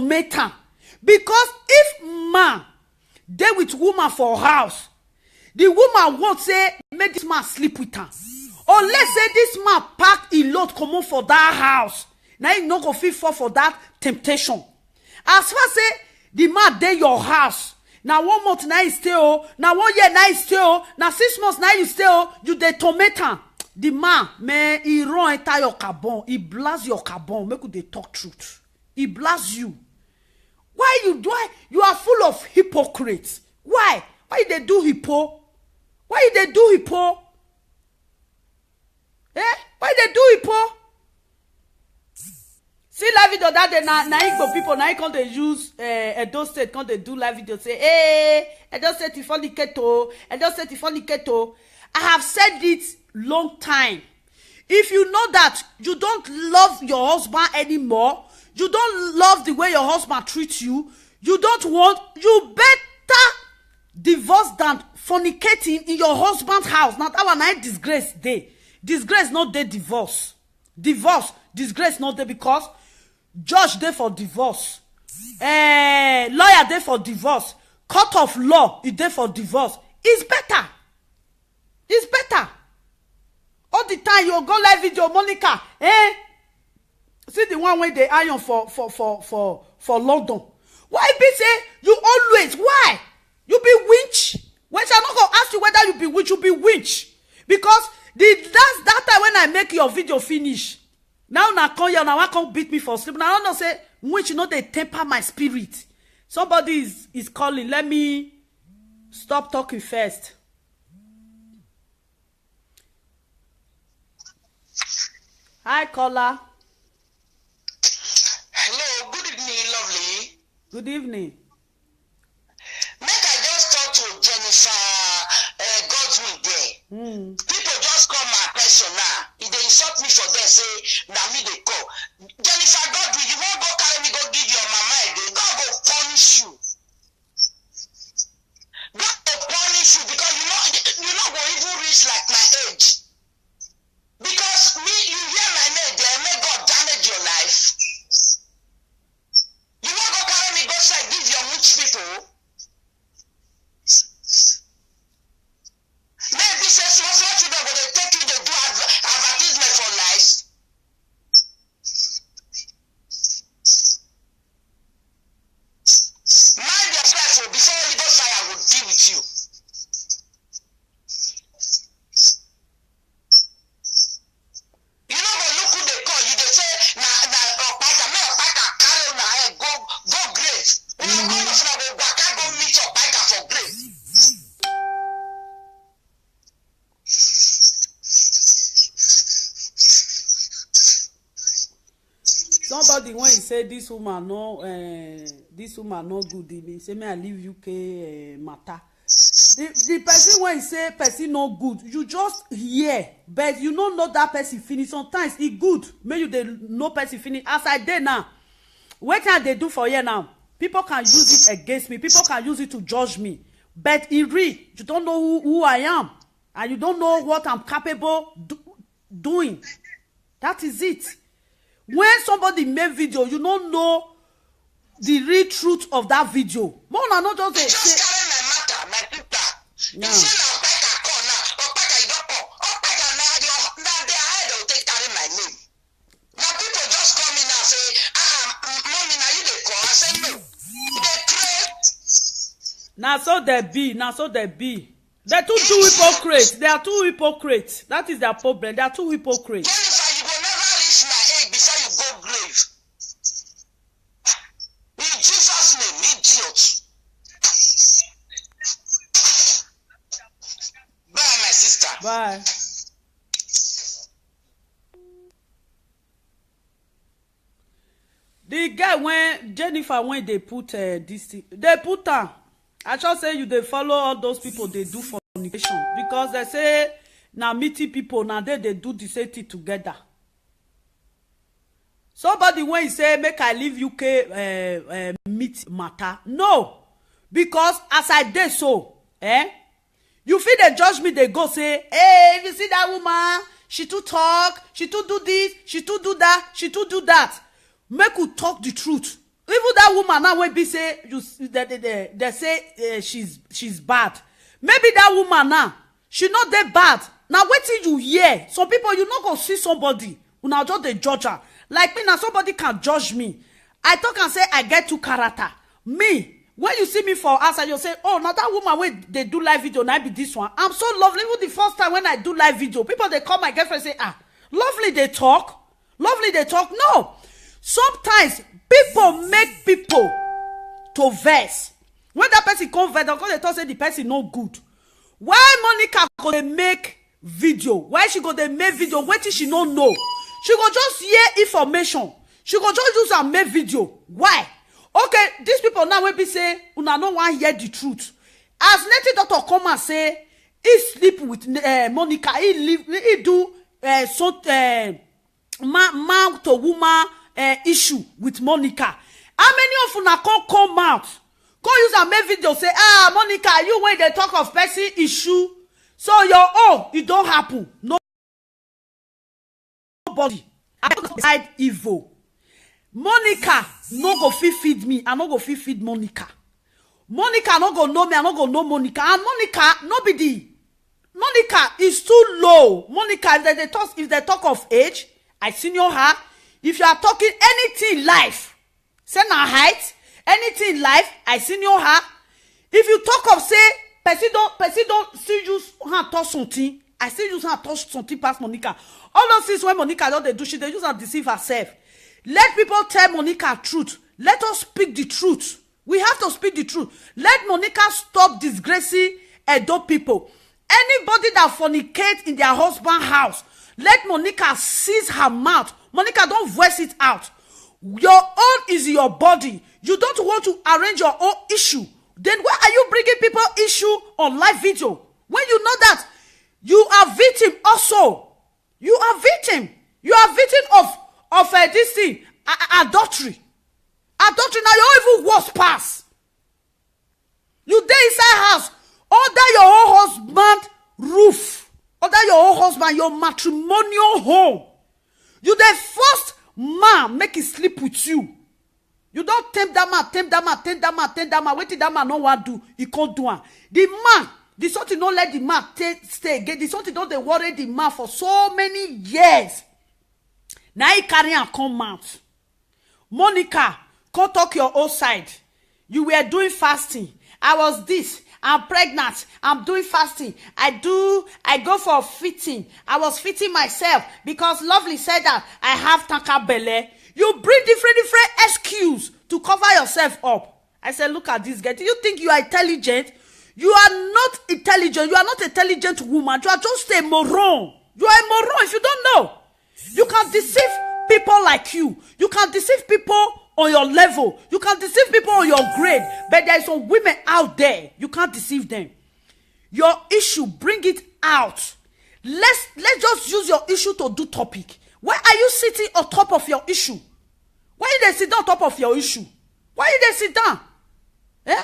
torment am. Because if man dey with woman for house, the woman won't say make this man sleep with her. Or let's say this man pack a load comot for that house. Now you no go fit fall for that temptation. As far say the man dey your house, now 1 month now you stay now 1 year now you stay now 6 months now you stay you dey torment am. The man he run enter your carbon, he blast your carbon. Make you dey talk truth. He blast you. Why you are full of hypocrites? Why they do hippo? Why they do hippo? Why they do hippo? See live video that day na Igbo people na come they use Edo State come they do live video say Edo State fornicator, Edo State fornicator. I have said it long time. If you know that you don't love your husband anymore, you don't love the way your husband treats you, you better divorce than fornicating in your husband's house. Now that one I disgrace day. Disgrace not dey divorce. Disgrace not dey because judge dey for divorce. Lawyer dey for divorce. Court of law is dey for divorce. It's better. All the time you go live video, Monica. See the one where they iron for London. Why be say you always? Why you be winch? When I not gonna ask you whether you be winch, you be winch because that's that time when I make your video finish. Now come here, now I can't beat me for sleep. Now I don't say winch, they temper my spirit. Somebody is calling. Let me stop talking first. Hi, caller. Hello, good evening, lovely. Good evening. Make I just talk to Jennifer Godwin there. People just call my person now. If they insult me for that, say, now me they call. Jennifer Godwin, you won't go carry me, go give your mama a day. God go punish you. God will punish you because you not going to even reach like my age. Because you hear my name there, may God damage your life. You won't go carry me, go say, give your rich people. Maybe say small children, but they take you, they do advertisement for lies. Mind yourself before Holy Ghost fire will deal with you. You know when look who they call you, they say Opaka carry on head, go grave. You know, all of them go back and go meet Opaka for grave. Somebody when he say this woman no good in me, say me I leave UK matter. The person when he say person no good, you just hear, but you don't know that person finish. Sometimes it good, maybe they know person finish. As I did now, what can they do for you now? People can use it against me. People can use it to judge me. But in real, you don't know who I am, and you don't know what I'm capable doing. That is it. When somebody make video, you don't know the real truth of that video. More than not just carry my matter, my sister. Yeah. You say now Opaka call now. Opaka you don't call. Opaka now their head will take carry my name. Now people just call me now say, mommy, now you they call. I say no. They pray. Now so they be. They're too hypocrites. They are too hypocrites. That is their problem. They are too hypocrites. Jennifer, you will never reach my age before you go grave. In Jesus' name, idiot. Bye, my sister. Bye. The guy when Jennifer when they put this thing, they put her. I just say you they follow all those people they do fornication because they say now meeting people now they do the same thing together. Somebody when he say make I leave UK meet matter, no, because as I did so, you feel they judge me, they go say, hey, if you see that woman, she too talk, she too do this, she too do that, she too do that. Make you talk the truth. even that woman now when be say they say she's bad. Maybe that woman now she not that bad. Now wait till you hear. Some people you not go see somebody who now just the judge her. Like me now, somebody can judge me. I talk and say I get two character. Me. When you see me for outside, you say, oh, now that woman when they do live video, now be this one. I'm so lovely. Even the first time when I do live video, people they call my girlfriend and say, ah, lovely they talk. Lovely they talk. No. Sometimes people make people to verse. When that person come verse, because they talk say the person no good. Why Monica go they make video? Why she go they make video? What she no know? She go just hear information. She go just use and make video. Why? Okay, these people now will be say, una no want hear the truth. As native doctor come and say, he sleep with Monica, he do man to woman issue with Monica. How many of una come out? Go use and make video say, ah, Monica, you when they talk of person issue, so your own, it don't happen. Nobody. I decide evil. Monica no go fit feed me. I no go fit feed Monica. Monica no go know me. I no go know Monica. And Monica no be the. Monica is too low. Monica, if they talk of age, I senior her. If you are talking anything in life, say na height, anything in life, I senior her. If you talk of say, person don't still use her touch something. I still use her touch something past Monica. All those things when Monica don't they do, they use and deceive herself. Let people tell Monica truth. Let us speak the truth. We have to speak the truth. Let Monica stop disgracing Edo people. Anybody that fornicates in their husband's house, let Monica seize her mouth. Monica, don't voice it out. Your own is your body. You don't want to arrange your own issue. Then why are you bringing people issue on live video? When you know that you are victim also. You are victim. You are victim of this thing, adultery. Adultery, now you're even worse pass. You dey inside house, under your own husband roof, under your own husband, your matrimonial home. You the first man make it sleep with you. You don't tempt that man. Wait till that man no want do, he can't do it. The man, the something don't let the man stay again. The something don't they worry the man for so many years. Now he carry and come out. Monica, come talk your own side. You were doing fasting. I was this. I'm pregnant. I'm doing fasting. I go for fitting. I was fitting myself because Lovely said that I have tanka belle. You bring different excuses to cover yourself up. I said, look at this girl. Do you think you are intelligent? You are not intelligent. You are not an intelligent woman. You are just a moron. You are a moron if you don't know. You can deceive people like you. You can deceive people on your level. You can deceive people on your grade. But there are some women out there. You can't deceive them. Your issue, bring it out. Let's just use your issue to do topic. Why are you sitting on top of your issue? Why you dey sit down on top of your issue? Why you dey sit down? Eh?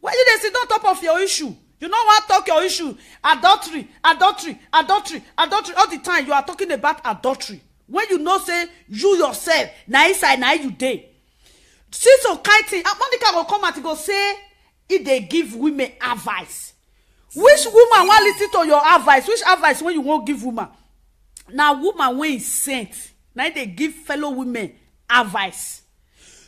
Why you dey sit down on top of your issue? You know what? Talk your issue. Adultery. All the time you are talking about adultery. When you know say you yourself, na inside na you dey. See some kind thing. Monica will come and go say if they give women advice. Which woman want listen to your advice? Which advice when you won't give woman? Now woman when is sent. Now they give fellow women advice.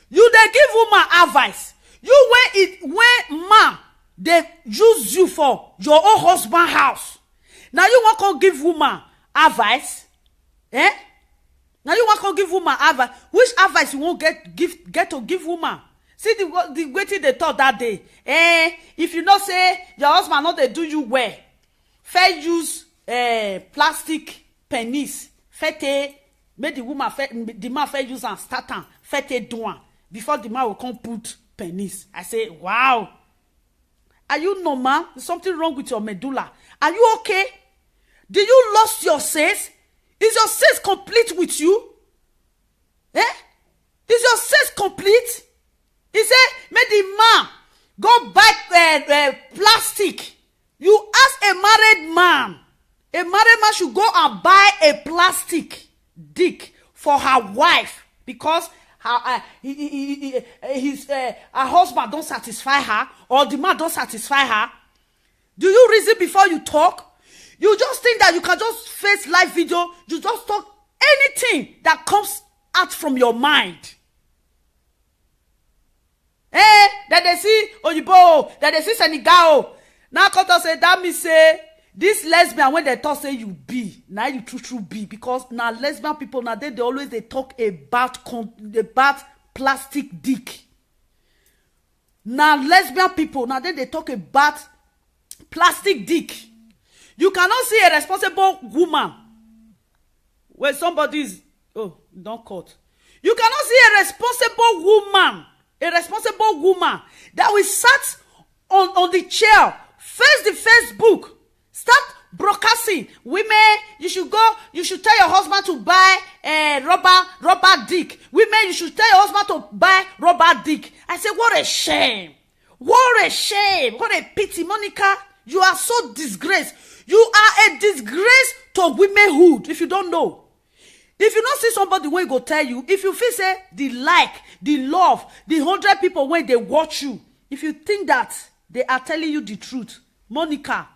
You they give woman advice. You when man they use you for your own husband house. Now you want to give woman advice? Eh? Now you want to give woman advice. Which advice you won't get to give woman? See the waiting they thought that day. If you not say your husband not they do you well, fair use plastic penis. Fete make the woman the man fair use and start am. Fete do one before the man will come put penis. I say, wow. Are you normal? There's something wrong with your medulla. Are you okay? Did you lost your sense? Is your sense complete with you? Eh? Is your sense complete? He said, make the man go buy plastic. You ask a married man. A married man should go and buy a plastic dick for her wife because her husband don't satisfy her or the man don't satisfy her? Do you reason before you talk? You just think that you can just face live video, you just talk anything that comes out from your mind. That they see Oyibo, that they see Senegal. Now come to say that me say this lesbian when they talk say you be, now you true be, because now lesbian people now they always they talk about plastic dick. Now lesbian people now they talk about plastic dick. You cannot see a responsible woman when somebody is don't cut. You cannot see a responsible woman that will sit on the chair, face the Facebook, start broadcasting. Women, you should tell your husband to buy rubber dick. Women, you should tell your husband to buy rubber dick. I say, what a shame. What a shame. What a pity. Monica, you are so disgraced. You are a disgrace to womanhood if you don't know. If you don't see somebody when go tell you, if you feel say the like, the love, the 100 people when they watch you, if you think that they are telling you the truth, Monica,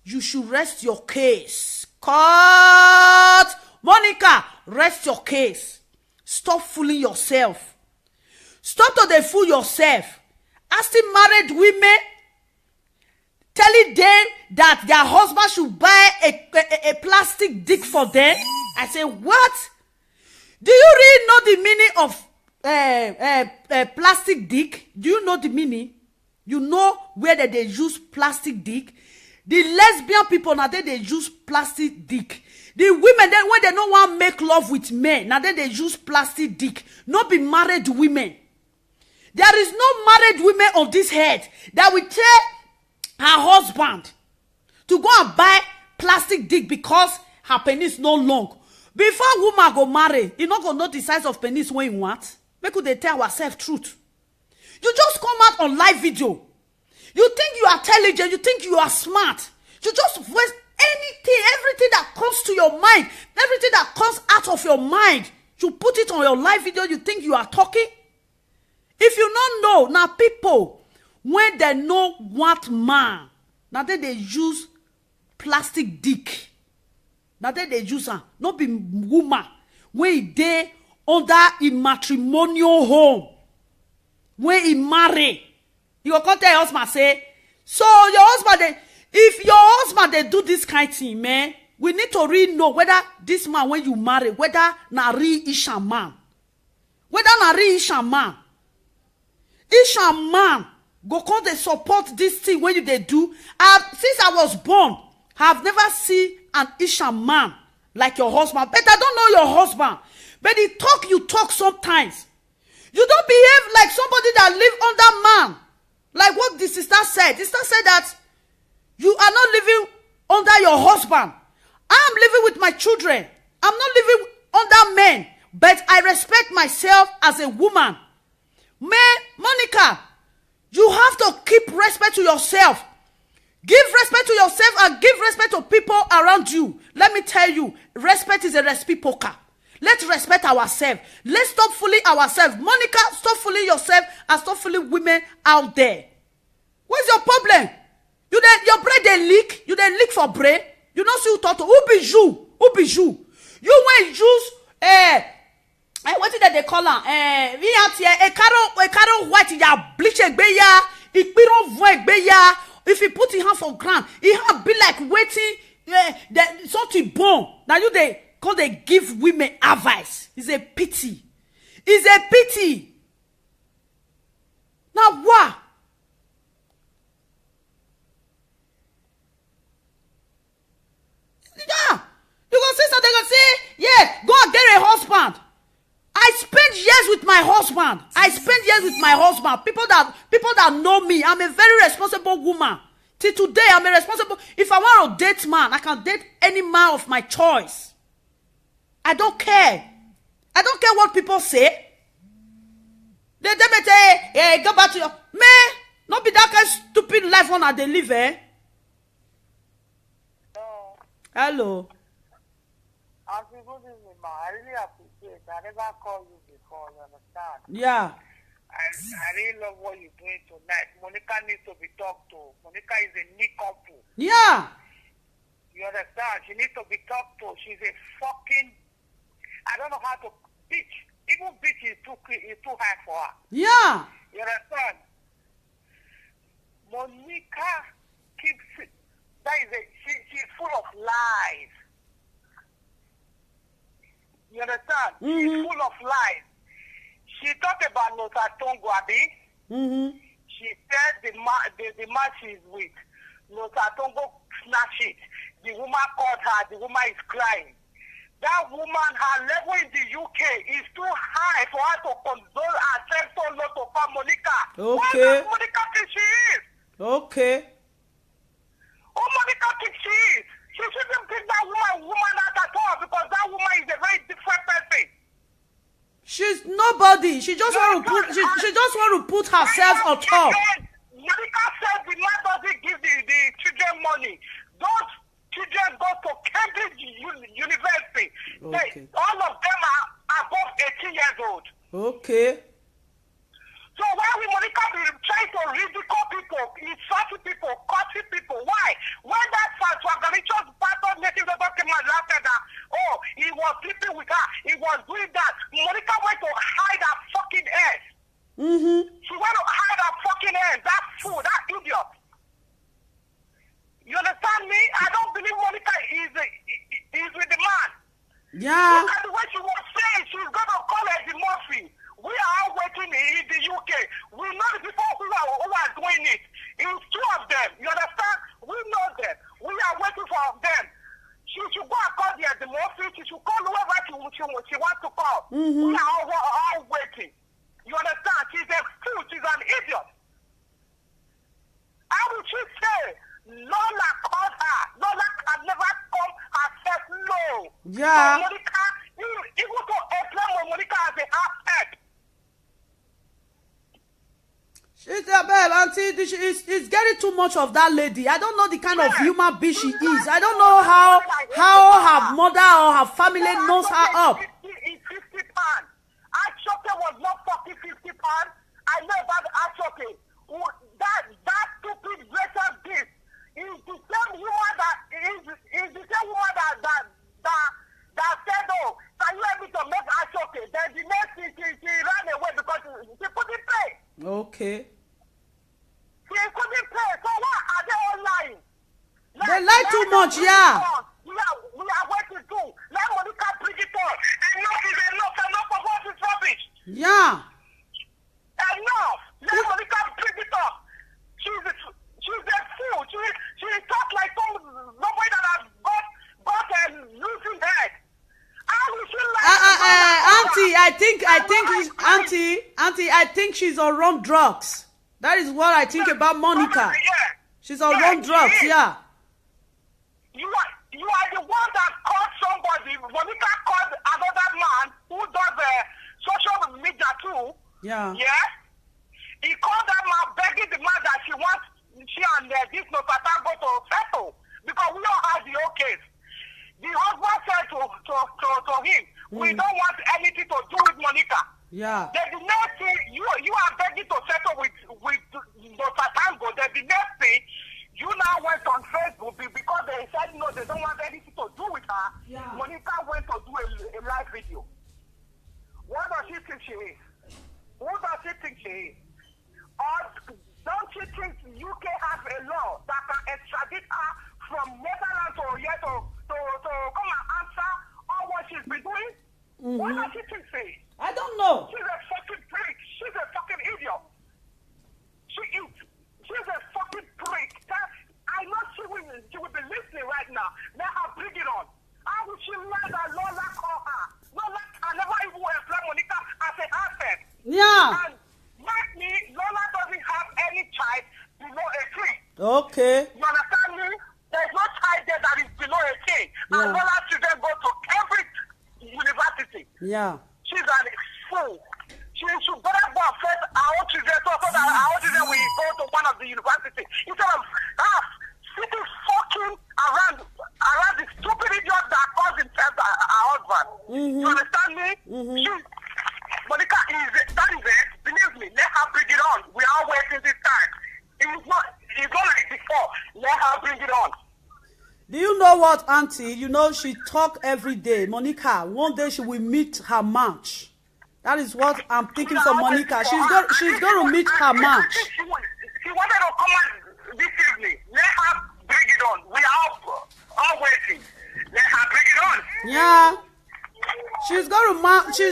you should rest your case. Cut! Monica, rest your case. Stop fooling yourself. Stop to dey fool yourself. Asking married women, telling them that their husband should buy a plastic dick for them. I say, what? Do you really know the meaning of plastic dick? Do you know the meaning? You know where they use plastic dick? The lesbian people now they use plastic dick. The women then when they don't want to make love with men, now they use plastic dick. Not be married women. There is no married women on this head that will tell her husband to go and buy plastic dick because her penis no long. Before woman go marry, you not gonna know the size of penis when you want. Make they tell ourselves truth. You just come out on live video. You think you are intelligent, you think you are smart. You just waste everything that comes to your mind, everything that comes out of your mind. You put it on your live video, you think you are talking. If you don't know, now people, when they know what man, now they use plastic dick. Now they use her, not be woman. When they under a matrimonial home, when he marry, you go come tell your husband say, so your husband, if your husband they do this kind of thing, man, we need to really know whether this man when you marry, whether na real Isha man, whether na real Isha man. Isha man go come they support this thing when you they do. Since I was born, I have never seen an Isha man like your husband. But I don't know your husband. But the talk you talk sometimes. You don't behave like somebody that live under man. Like what the sister said. The sister said that you are not living under your husband. I'm living with my children. I'm not living under men. But I respect myself as a woman. Man, Monica, you have to keep respect to yourself. Give respect to yourself and give respect to people around you. Let me tell you, respect is a reciprocal. Let's respect ourselves. Let's stop fooling ourselves. Monica, stop fooling yourself and stop fooling women out there. What's your problem? Your brain they leak. You they leak for brain. You don't see who talk to. Who be you? Who be you? You when use what is that they call her? We have here a caro white ya bleach egbeya, ikpiro vo egbeya. If he put his hand for ground, he have be like waiting something born. Now you they call they give women advice. It's a pity. It's a pity. Now what? Yeah. You gonna say something, gonna say, yeah, go and get a husband. I spent years with my husband. People that know me. I'm a very responsible woman. Till today, I'm a responsible. If I want to date man, I can date any man of my choice. I don't care. I don't care what people say. They say, hey, go back to your man. Not be that kind of stupid life one they live, eh? No. Hello. I really appreciate Faith, I never called you before, you understand? Yeah. I really love what you're doing tonight. Monica needs to be talked to. Monica is a neat couple. Yeah. You understand? She needs to be talked to. She's a fucking... I don't know how to... Bitch. Even bitch is too high for her. Yeah. You understand? Monica keeps... She's full of lies. You understand? She's full of lies. She talked about Nota Tongo, Abi. She said the man she's with, Nota Tongo snatched it. The woman called her. The woman is crying. That woman, her level in the UK is too high for her to condole herself so low to find Monica. Okay. What does Monica think she is? Okay. Who Monica thinks she is? She shouldn't pick that woman out at all because that woman is a very different person. She's nobody. She just want to put. She just want to put herself on top. Monica said the man doesn't give the children money. Those children go to Cambridge University. Okay. All of them are above 18 years old. Okay. So why will Monica be trying to ridicule people, insulting people, cutting people? Why? When that Swagalichos pastor native doctor came and laughed at that, oh, he was sleeping with her, he was doing that. Monica went to hide her fucking ass. She went to hide her fucking ass. That fool, that idiot. You understand me? I don't believe Monica is with the man. Yeah. Look at the way she was saying she's going to call Eddie Murphy. We are all waiting in the UK. We know the people who are doing it. It's two of them. You understand? We know them. We are waiting for them. She should go and call the Murphy. She should call whoever she wants to call. We are all waiting. You understand? She's a fool. She's an idiot. How would she say Lola called her? Lola can never come herself. No. Yeah. So Monica, even to explain Monica as a half-head. She's a bad auntie. It's getting too much of that lady. I don't know the kind of human being she is. I don't know how her mother or her family knows her up. It's 50 pounds. Ashoke was not fucking 50 pounds. I know about Ashoke. That stupid Rachel gift is the same woman that said, oh, can you help me to make Ashoke? Then the next thing she ran away because she couldn't pay. Okay. She couldn't pay. So what are they all lying? They lie too much, yeah. We are waiting to let Monica bring it on. Enough is enough. Enough of all this rubbish. Yeah. Enough. Let Monica bring it up. She's a fool. She talks like somebody that has got a losing head. How will she Auntie, I think she's on wrong drugs. That is what I think about Monica. She's on wrong drugs, yeah. You are the one that called somebody. Monica called another man who does social media too. Yeah. Yeah. He called that man begging the man that she and this Nopata go to settle because we don't have the okay. The husband said to him, we don't want anything to do with Monica. Yeah. Then the next thing, you are begging to settle with Dr. Tango. Then the next thing, you now went on Facebook because they said no, they don't want anything to do with her. Yeah. Monica went to do a live video. What does she think she is? Who does she think she is? Or don't you think UK has a law that can extradite her from Netherlands or here to come and answer all what she's been doing? What does she think she is? I don't know. She's a fucking prick. She's a fucking idiot. She's a fucking prick. I know she will be listening right now. Let her bring it on. How would she lie that Lola call her? Lola can never even employ Monica as a asset. Yeah. And like me, Lola doesn't have any child below 18. Okay. You understand me? There's no child there that is below 18. Yeah. And Lola children go to Cambridge University. Yeah. She's a fool. She should better go and first our own children so that our own children will go to one of the universities instead of sitting fucking around the stupid idiot that calls himself our husband. You understand me? bring it on. Do you know what, Auntie? You know, she talk every day. Monica, one day she will meet her match. That is what I'm thinking for Monica. She's going to meet her match. She wanted to come on this evening. Let her bring it on. We are all waiting. Let her bring it on. Yeah. She's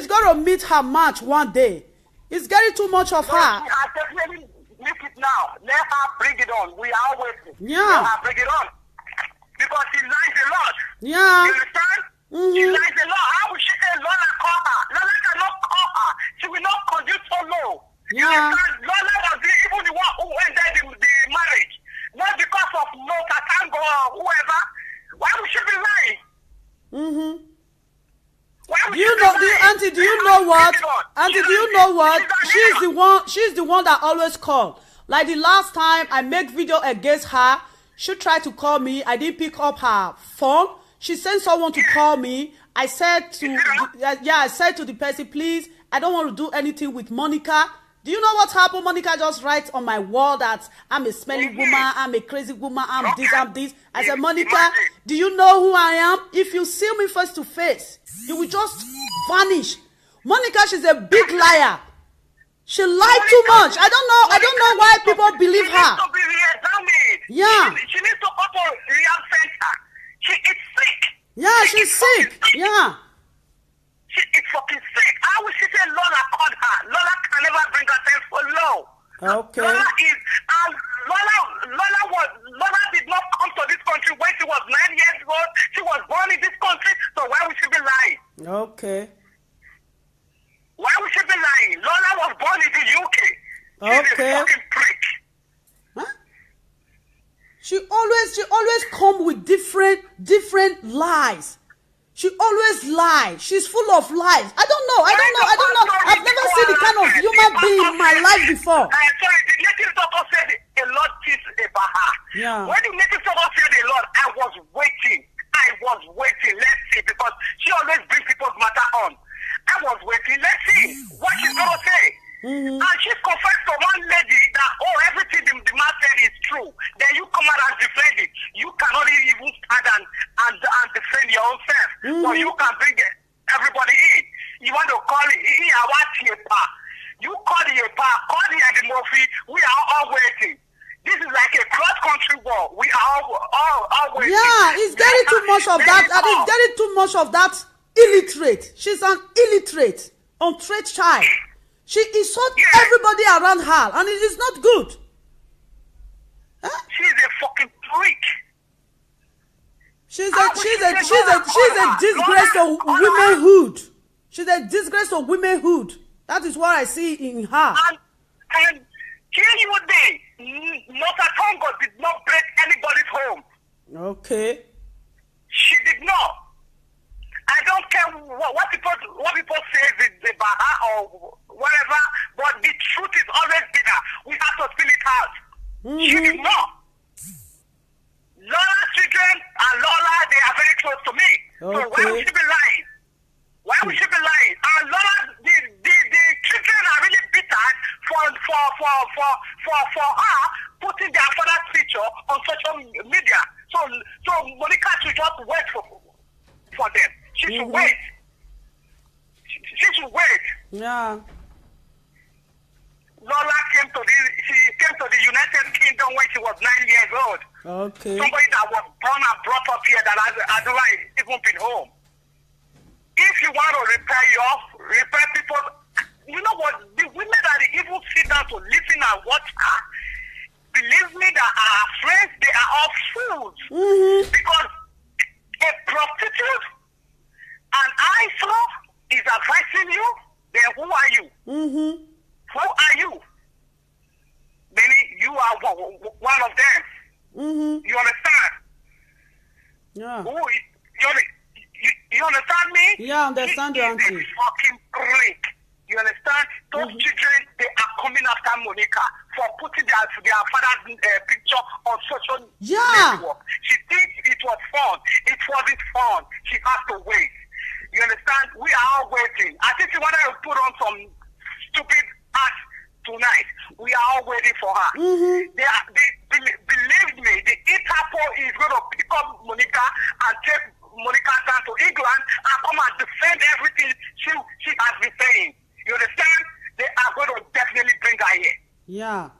going to meet her match one day. It's getting too much of her. She has definitely meet it now. Let her bring it on. We are waiting. Yeah. Let her bring it on. Because she lies a lot. Yeah. You understand? She lies a lot. How will she say Lola call her? Lola cannot call her. She will not conduce so low. You Yeah. understand? Lola was even the one who ended the marriage. Not because of no Katango or whoever. Why would she be lying? Mm-hmm. Why would Do you she know, be lying? Auntie, do you know what? Auntie, do you know what? She's She's the one that always call. Like the last time I make video against her, she tried to call me. I didn't pick up her phone. She sent someone to call me. I said to I said to the person, please, I don't want to do anything with Monica. Do you know what happened? Monica just writes on my wall that I'm a smelly woman, I'm a crazy woman, I'm this. I said, Monica, do you know who I am? If you see me face to face, you will just vanish. Monica, she's a big liar. She lied too much. I don't know why people believe her. She needs to be reexamined. Yeah. She needs to go to rehab center. She is sick. Yeah, she's sick. Yeah. She is fucking sick. How will she say Lola called her? Lola can never bring herself so low. Okay. Lola did not come to this country when she was 9 years old. She was born in this country, so why would she be lying? Okay. Why would she be lying? Lola was born in the UK. She's Okay. a fucking prick. Huh? She always come with different lies. She always lies. She's full of lies. I don't know. I've never seen the kind of human being in my life before. Sorry, the native doctor said a lot things about her. Yeah. When the native doctor said a lot, I was waiting. Let's see, because she always brings people's matter on. I was waiting. Let's see what she's going to say. Mm-hmm. And she's confessed to one lady that, everything the man said is true. Then you come out and defend it. You cannot even stand and defend your own self. Mm-hmm. But you can bring everybody in. You want to call it you call it call the Murphy. We are all waiting. This is like a cross-country war. We are all waiting. Yeah, it's getting too much of that. It's getting too much of that illiterate. She's an illiterate, untrained child. She insults everybody around her, and it is not good. Huh? She's a fucking freak. She's a disgrace to womanhood. She's a disgrace to womanhood. That is what I see in her. And here you would be. Not a Congo did not break anybody's home. Okay. She did not. I don't care what people say about her or whatever, but the truth is always bitter. We have to spill it out. Mm-hmm. She did not. Lola's children and Lola, they are very close to me. Okay. So why would she be lying? Why would she be lying? And Lola, the children are really bitter for her putting their father's picture on social media. So Monica should just wait for them. She should wait. She should wait. Yeah. Lola came to the United Kingdom when she was 9 years old. Okay. Somebody that was born and brought up here that has never even been home. If you want to repair people, you know what? The women that even sit down to listen and watch her, believe me that our friends, they are all fools. Mm-hmm. Because a prostitute, an ISO is advising you, then who are you? Mm-hmm. Who are you? Meaning you are one of them. Mm-hmm. You understand? Yeah. You understand me? Yeah, I understand you, Auntie. She's a fucking prick. You understand? Those children, they are coming after Monica for putting their father's picture on social network. She thinks it was fun. It wasn't fun. She has to wait. You understand? We are all waiting. I think she wanted to put on some stupid act tonight. We are all waiting for her. Mm-hmm. Believe me, the Interpol is going to pick up Monica and take Monica down to England and come and defend everything she has been saying. You understand? They are going to definitely bring her here. Yeah.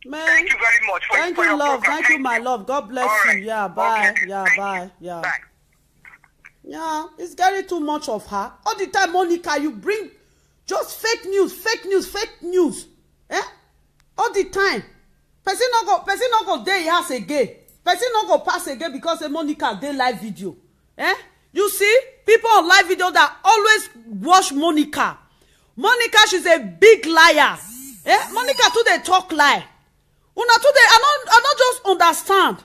Man, thank you very much for thank your you, love. program. Thank you, my love. God bless right. you. Yeah, bye. Okay. Yeah, Thank bye. you. Yeah. Bye. Yeah, it's getting too much of her. All the time, Monica, you bring just fake news. Eh? All the time. Person not go dey house again. Person not go pass again because say Monica dey live video. Eh? You see, people on live video that always watch Monica. Monica, she's a big liar. Eh? Monica too dey talk lie. Una too dey, I not just understand.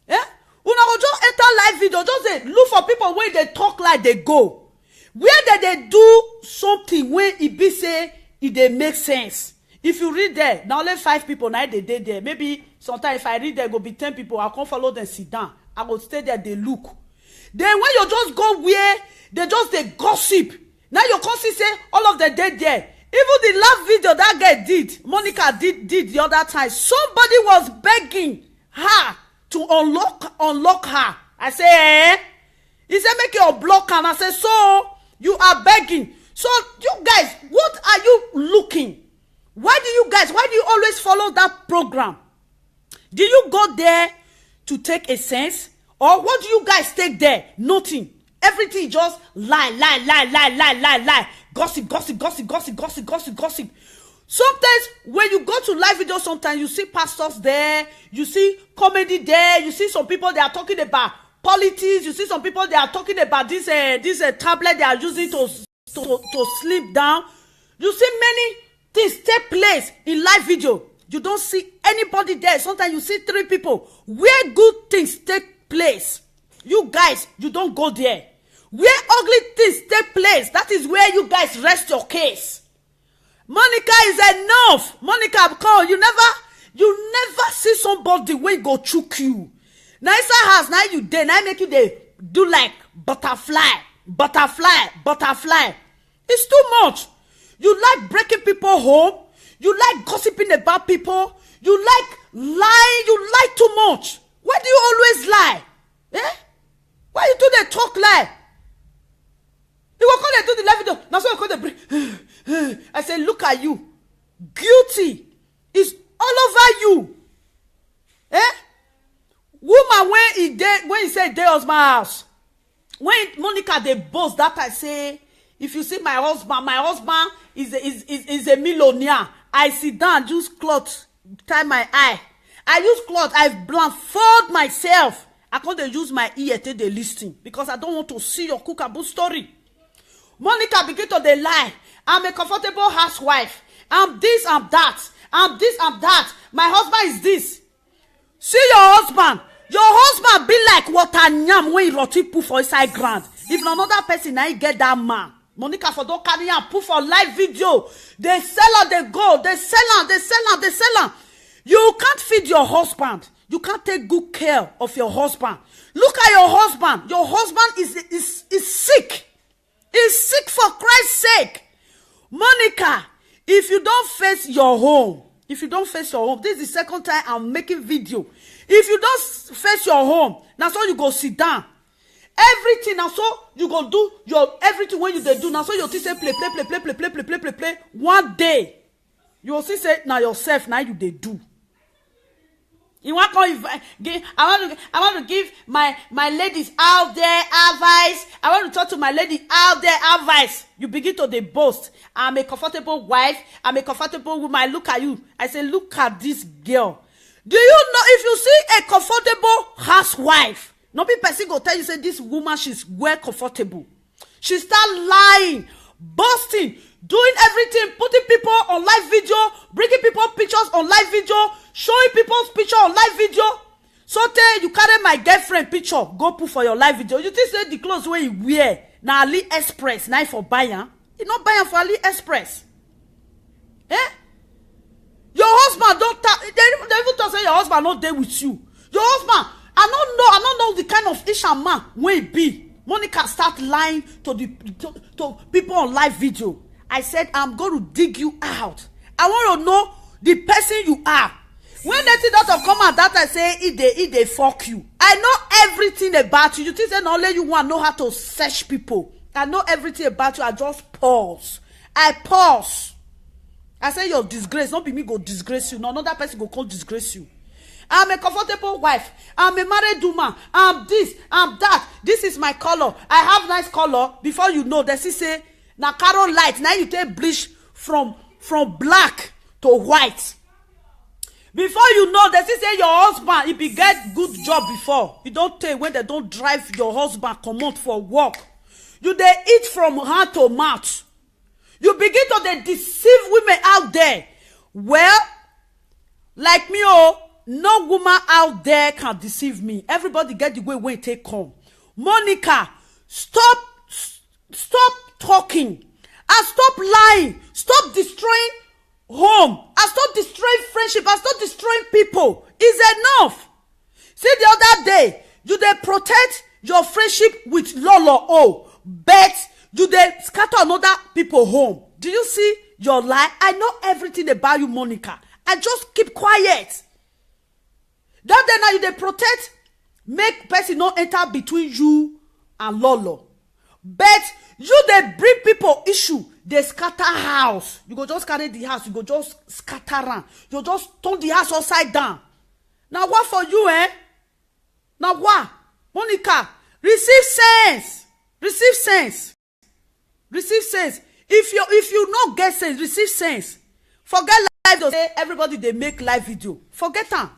Eh? Una go just enter live video, just dey look for people wey dey talk like they go. Where they do something when e be say e dey make sense. If you read there, na only 5 people na dey there. Maybe sometimes if I read there, go be 10 people. I come follow them sit down. I go stay there, they look. Then when you just go where they just dey gossip, now you come see say all of them dead there. Even the last video that guy did, Monica did the other time. Somebody was begging her to unlock her. I say, eh? He said, make you block her. And I said, so you are begging. So you guys, what are you looking? Why do you always follow that program? Do you go there to take a sense? Or what do you guys take there? Nothing. Everything just lie. Gossip. Sometimes when you go to live video, sometimes you see pastors there, you see comedy there, you see some people they are talking about politics, you see some people they are talking about this tablet they are using to sleep down. You see many things take place in live video. You don't see anybody there. Sometimes you see 3 people. Where good things take place, you guys, you don't go there. Where ugly things take place, that is where you guys rest your case. Monica is enough. Monica, come, you never see somebody wey go choke you. Now inside house, now you dey, now make you dey do like butterfly. It's too much. You like breaking people home. You like gossiping about people. You like lying. You lie too much. Why do you always lie? Eh? Why you do the talk lie? You will come and do the live video. Now so you come and bring. I say, look at you. Guilty is all over you. Eh? Woman, when he say dey husband house, when Monica dey boast that I say, if you see my husband is a millionaire. I sit down, use cloth, tie my eye. I use cloth, I blindfold myself. I can't use my ear to the listing because I don't want to see your cookaboo story. Monica begin to dey lie. I'm a comfortable housewife. I'm this, I'm that. I'm this, I'm that. My husband is this. See your husband. Your husband be like water nyam when he roti put for inside ground. If another person now get that man, Monica for don't carry and put for live video. They sell her, they go. They sell her. You can't feed your husband. You can't take good care of your husband. Look at your husband. Your husband is sick. He's sick for Christ's sake. Monica, if you don't face your home, this is the second time I'm making video. If you don't face your home, now so you go sit down. Everything now so you go do your everything when you dey do now so you say play. One day you will see say now yourself now you dey do. You want to give? I want to give my ladies out there advice. I want to talk to my lady out there advice. You begin to dey boast. I'm a comfortable wife. I'm a comfortable woman. I look at you. I say, look at this girl. Do you know if you see a comfortable housewife? No be person go tell you say this woman she's well comfortable. She start lying, boasting, doing everything, putting people on live video, bringing people pictures on live video, showing people's picture on live video. So you carry my girlfriend picture, go put for your live video. You think say the clothes wey you wear na AliExpress, na for buyer? You not buy for AliExpress. Eh? Your husband they even talk say your husband not there with you. Your husband, I don't know the kind of Isha man wey he be. Monica start lying to people on live video. I said, I'm going to dig you out. I want to know the person you are. When native doctor come out that I say if they fuck you, I know everything about you. You think say not only you want know how to search people. I know everything about you. I just pause. I pause. I say your disgrace, not be me go disgrace you. No, another person go come disgrace you. I'm a comfortable wife. I'm a married woman. I'm this. I'm that. This is my color. I have nice color. Before you know, they say na caro light. Now you take bleach from black to white. Before you know, they say your husband, if he get good job before, you don't take when they don't drive your husband come out for work. You they eat from hand to mouth. You begin to they deceive women out there. Well, like me, no woman out there can deceive me. Everybody get the way when it take come. Monica, stop talking. And stop lying. Stop destroying home. And stop destroying friendship. And stop destroying people. It's enough. See, the other day, you they protect your friendship with Lolo. But you they scatter another people home. Do you see your lie? I know everything about you, Monica. I just keep quiet. That day now you they protect, make person not enter between you and Lolo. But you they bring people issue, they scatter house. You go just carry the house, you go just scatter around. You just turn the house upside down. Now what for you, eh? Now what? Monica, receive sense. Receive sense. Receive sense. If you not get sense, receive sense. Forget live video. Everybody they make live video. Forget them.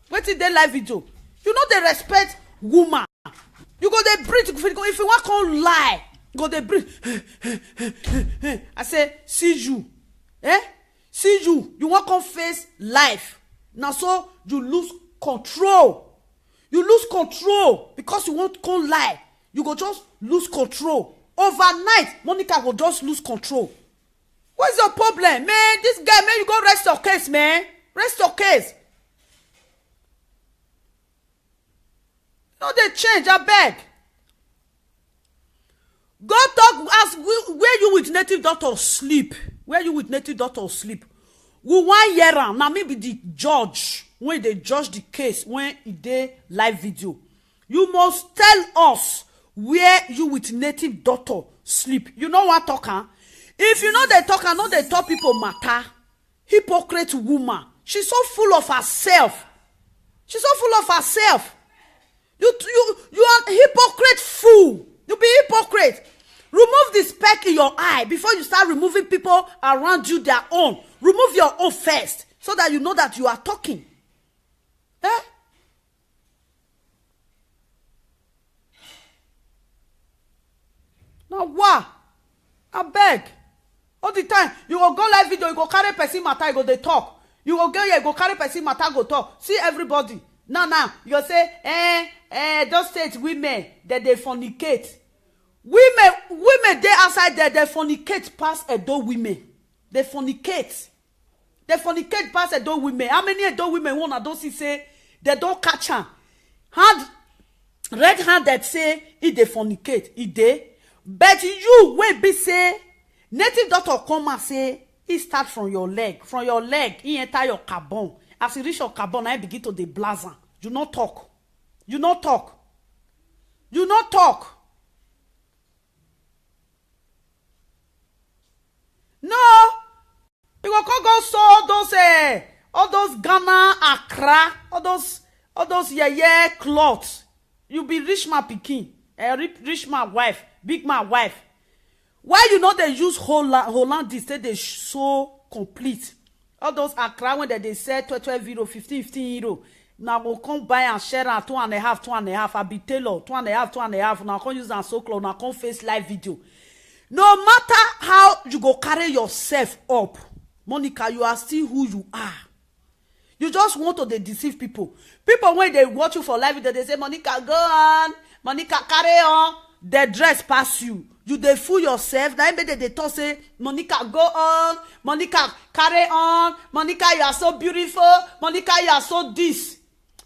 Wait till they live video. You know they respect woman. You go they breathe. If you want to lie, you go they breathe. I say, see you. See you. You want to face life. Now so you lose control. You lose control because you want to lie. You go just lose control. Overnight, Monica will just lose control. What's your problem, man? This guy, man, you go rest your case, man. Rest your case. No, they change, I beg. Go talk, ask where you with native doctor sleep. Where you with native doctor sleep. We 1 year round. Now maybe the judge, when they judge the case, when they live video. You must tell us where you with native doctor sleep. You know what talker? If you know they talk, I know they talk people matter. Hypocrite woman. She's so full of herself. She's so full of herself. You are a hypocrite fool. You be hypocrite. Remove the speck in your eye before you start removing people around you their own. Remove your own first so that you know that you are talking. Eh? Now what? I beg. All the time, you go live video, you go carry person matter, you go they talk. You go here, you go carry person matter, go talk. See everybody. Now, you say, those state women, that they fornicate. Women, they outside there, they fornicate past Edo women. They fornicate. They fornicate past Edo women. How many Edo women want to don't see say, they don't catch her? Red hand that say, if they fornicate, if they. But you will be say, native doctor come and say, he start from your leg. From your leg, he enter your carbon. As you reach your carbon, I begin to the blazer. You not talk. You not talk. You not talk. No. You go so all those Ghana, Accra, all those yeah clothes. You be rich man pikin, rich man wife, big man wife. Why you know they use Holland this say they so complete? All those Accra when they sell 12 euro, 15 euro. Now go come buy and share and 2.5. I be tailor 2.5. Now come use and so close. Now come face live video. No matter how you go carry yourself up, Monica, you are still who you are. You just want to deceive people. People when they watch you for live video, they say, Monica, go on. Monica, carry on. They dress past you. You they fool yourself. Now maybe they talk say, Monica, go on. Monica, carry on. Monica, you are so beautiful. Monica, you are so this.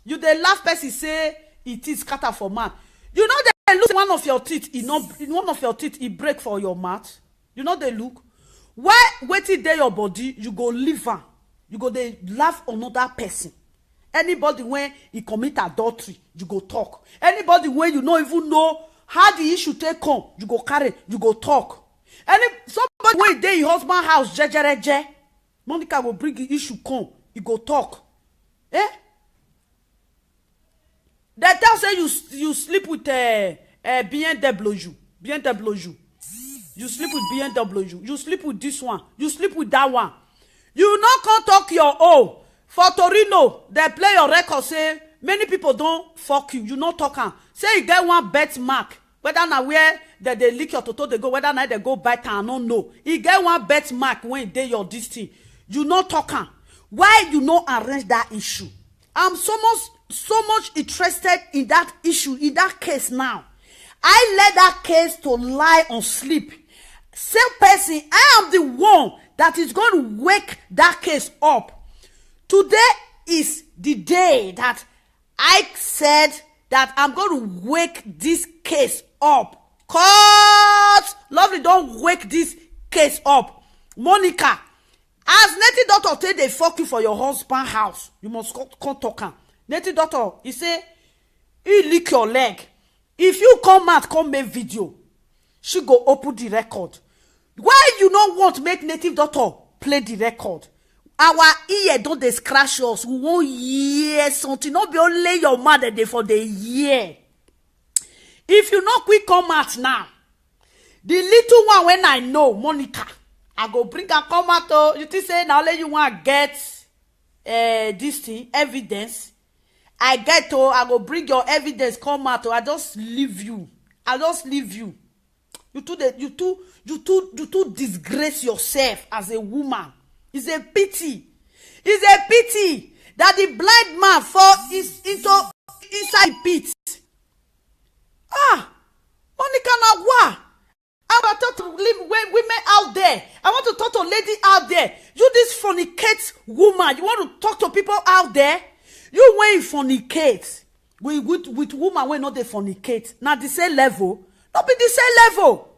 You they laugh person say it is scatter for man. You know they look one of your teeth. In one of your teeth, it break for your mouth. You know they look. Why waiting there your body? You go live on. You go they laugh another person. Anybody when he commit adultery, you go talk. Anybody when you don't even know how the issue take come, you go carry, you go talk. Somebody when dey in husband house, jejereje, Monica will bring the issue come, you go talk. Eh? They tell say you sleep with BMW. You sleep with BMW. You sleep with this one. You sleep with that one. You not come talk your own. For Torino, they play your record, say, many people don't fuck you. You not talk am. Say you get one bet mark. Whether na where that they lick your toto, they go, whether na they go bite am, I don't know. You get one bet mark when they your this thing. You not talk am. Why you not arrange that issue? I'm so much interested in that issue, in that case now. I let that case to lie on sleep. Same person, I am the one that is going to wake that case up. Today is the day that I said that I'm going to wake this case up. Cause Lovely don't wake this case up. Monica, as native doctor say they fuck you for your husband house, you must come talk am. Native doctor, he say, he lick your leg. If you come out, come make video, she go open the record. Why you not want to make native doctor play the record? Our ear don't dey scratch us. We won't hear something. Not be only your mother dey for the year. If you not quick come out now, the little one when I know, Monica, I go bring her come out. Oh, you think say now let you want get this thing evidence? I get to. I go bring your evidence come out. Oh, I just leave you. You too disgrace yourself as a woman. It's a pity. It's a pity that the blind man fall inside pit. Monica Nagwa. I want to talk to women out there. I want to talk to lady out there. You this fornicate woman. You want to talk to people out there? You when you fornicate with woman when not they fornicate. Now the same level. Not be the same level.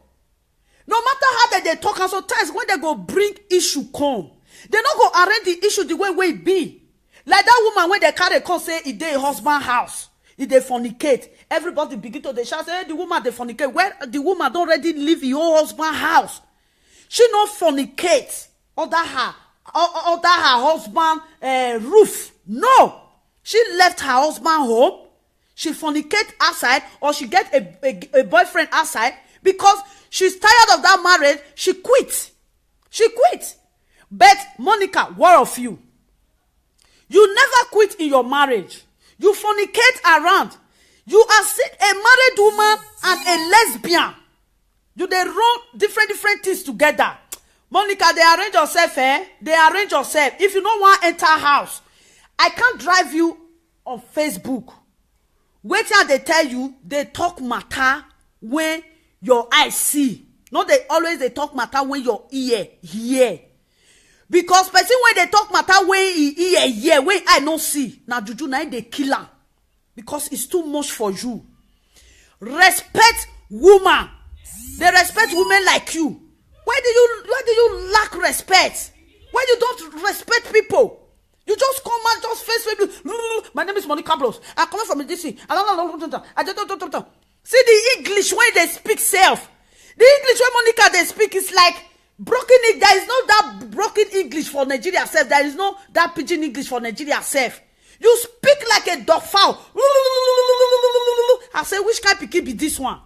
No matter how they talk, and sometimes when they go bring issue come, they not go arrange the issue the way it be. Like that woman when they carry come say it dey husband house, it dey fornicate. Everybody begin to they shout say hey, the woman they fornicate. Where the woman don't already leave your husband house. She not fornicate under her husband roof. No, she left her husband home. She fornicate outside, or she get a boyfriend outside because she's tired of that marriage. She quit. But Monica, what of you? You never quit in your marriage. You fornicate around. You are a married woman and a lesbian. You they run different things together. Monica, they arrange yourself, eh? They arrange yourself. If you don't want to enter house, I can't drive you on Facebook. Wait till they tell you, they talk matter when your eyes see. No, they talk matter when your ear hear. Because person when they talk matter when he hear, when I no see. Now juju na they kill am. Because it's too much for you. Respect woman. They respect women like you. Why do you lack respect? Why you don't respect people? You just come and just face me. My name is Monica Bros. I come from DC. See the English when they speak self. The English when Monica they speak is like broken. There is no that broken English for Nigeria self. There is no that pidgin English for Nigeria self. You speak like a dog fowl. I say, which kind of pikin be this one?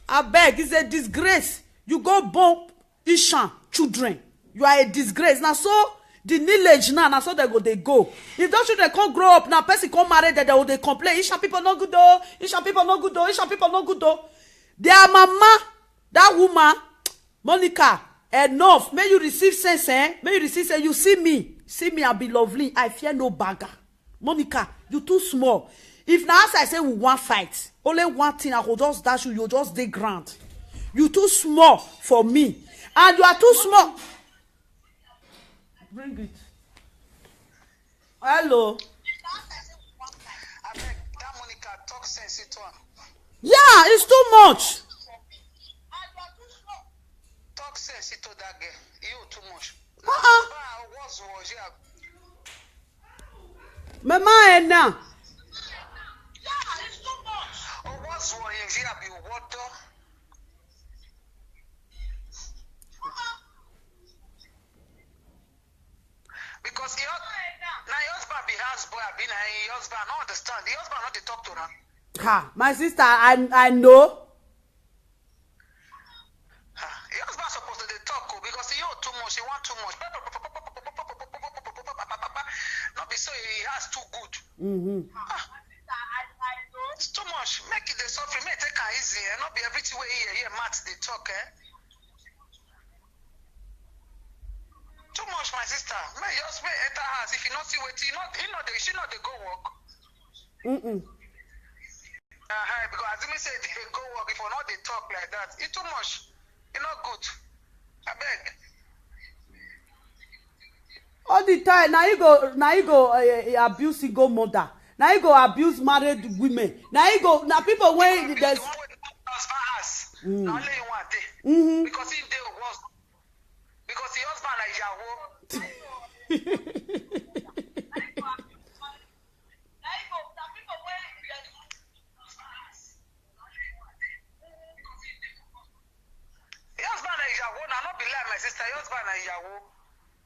I beg, it's a disgrace. You go born Ishan children. You are a disgrace. Now so the village now, so they go. If those children can't grow up, now person can't marry that they complain. Ishan people no good though. Ishan people no good though. Ishan people no good though. Their mama, that woman, Monica, enough. May you receive sense, eh? May you receive sense. You see me, I be lovely. I fear no bagger. Monica, you too small. If now as I say we want fight, only one thing I will just dash you just dey ground. You too small for me, and you are too small. Bring it. Hello. Yeah, it's too much. Talk sense to that girl. You too much. Mama ena. Yeah, it's too much. Oh, what's what if you have your water? Because now your husband be houseboy, I been your husband. I don't understand. The husband not to talk to her. Ha, my sister, I know. Your husband supposed to talk because he owe too much. He want too much. Not be so he has too good. It's too much. Make it the suffering. Make it take her easy. And not be everything way here. Matt they talk. Too much, my sister. May just wait enter house. If you not see what she not they go work. Because as me say they go work. If not they talk like that, it's too much. It's not good. I beg. All the time now you go abuse single mother. Now you go abuse married women. Now you go now people when there's only one day. Because he did was because the husband like Yahoo. The husband like Yahoo, now not be like my sister, your husband like Yahoo.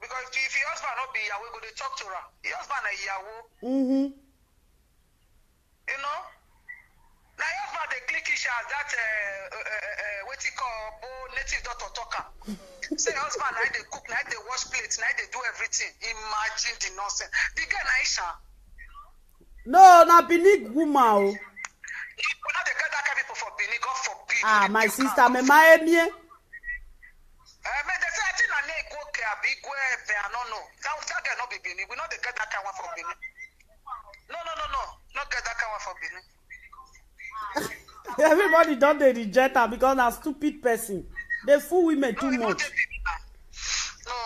Because if your husband not be Yahoo, go to talk to her. Your husband like Yahoo. You know? Now your husband they click as that what he call native daughter talker. Say husband now they cook, now they wash plates, now they do everything. Imagine the nonsense. The girl Naisha. No, na Benin woman. You know they get that kind of people for Benin, God forbid. Ah, my sister, me my emie. They say I think I need go care big way. I don't know. That girl not be Benin. We know they get that kind one for Benin. No. Not get that kind one for Benin. Everybody don't they reject her because na stupid person. They fool women too much. No.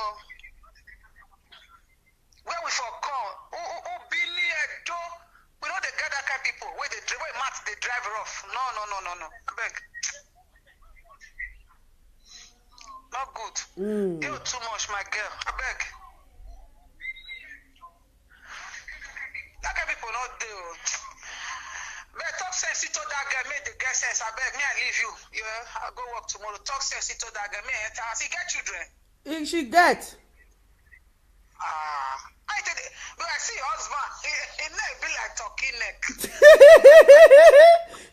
Where we for call? Who Billy Edo? We know they get that kind of people. Where Matt they drive rough. No. I beg. Not good. You too much, my girl. I beg. That kind of people not there. But talk sense to that girl, make the girl sense. I beg me, I leave you. Yeah, I'll go work tomorrow. Talk sense to that girl, me enter. She get children. She get. I did it. But I see husband. It neck be like talking neck.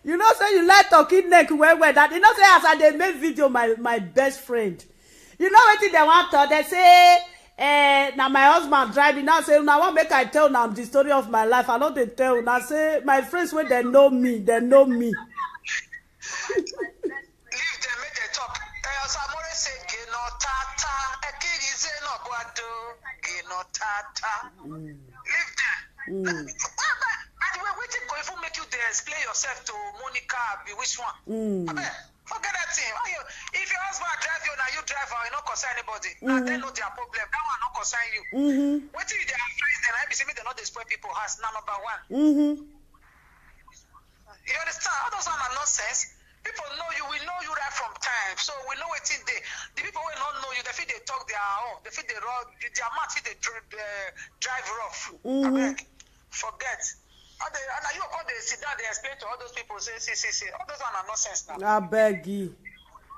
You know, say you like talking neck well. That you know, say as I dey make video, my best friend. You know what they want to? They say. Now my husband driving now say now I want make I tell now the story of my life. I know they tell now say my friends when they know me. Leave them, make they talk. Samore say geno tata. Ekiri say no guado geno tata. Leave them. And we're waiting for you make you explain yourself to Monica. Be which one? Forget that thing. If your husband drive you, now you drive her, you don't concern anybody. And they know their problem. That one not concern you. What if they are friends, then I be saying they not destroy people house. Now number one. You understand? All those are nonsense. People know you. We know you right from time. So we know what in there. The people will not know you. They feel they talk their own. They feel they rough. Their mouth feel they drive rough. I beg. Forget. And you go they sit down, they explain to all those people, say, all those are nonsense now. I beg you.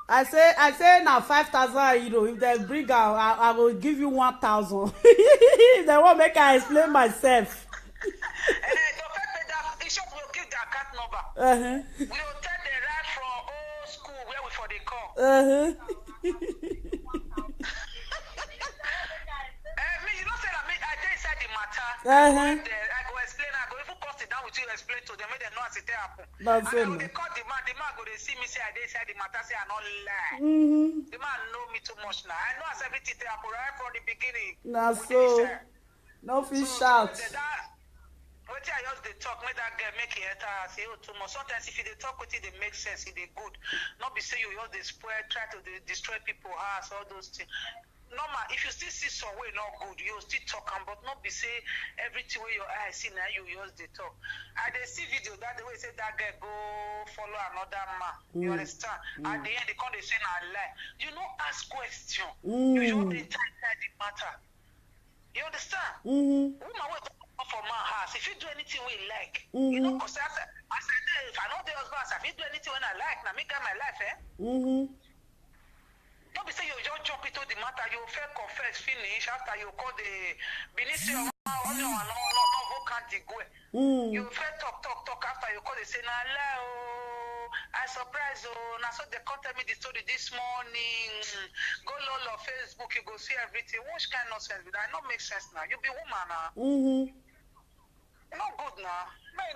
I say now 5,000 euro. If they bring out, I will give you 1,000. If they won't make I explain myself. The shop will give the account number. We will tell the right from old school where we for the call. Me, you don't say that I did inside the matter. I go explain. I go even cost it down with you. Explain to them. Make them know as it happen. That's it. They call the man. The man go they see me say I did inside the matter. Say I not lie. The man know me too much now. I know as everything happen right from the beginning. Now so no fish shout. What I just they talk, make that girl make it enter. Say too much. Sometimes if they talk with it, they make sense. It they good. Not be say you just they spoil, try to destroy people house, all those things. Normal, if you still see some way not good, you still talk, but not be say everything where your eyes see now you just they talk. And they see video that the way say that girl go follow another man. You understand? At the end they come they say na lie. You know ask question. You just they inside the matter. You understand? Woman will talk for man house. house, if you do anything we like, you know, because I said, if I know the husband, if you do anything when I like, now me get my life, eh? Don't be say you just jump into the matter, you fair confess, finish, after you call the ministry of no can't go. You fair talk, after you call, they say, nah, I surprise, now so they can't tell me the story this morning. Go lol on Facebook, you go see everything. Which kind of nonsense? That not make sense now. You be woman now. Not good now. May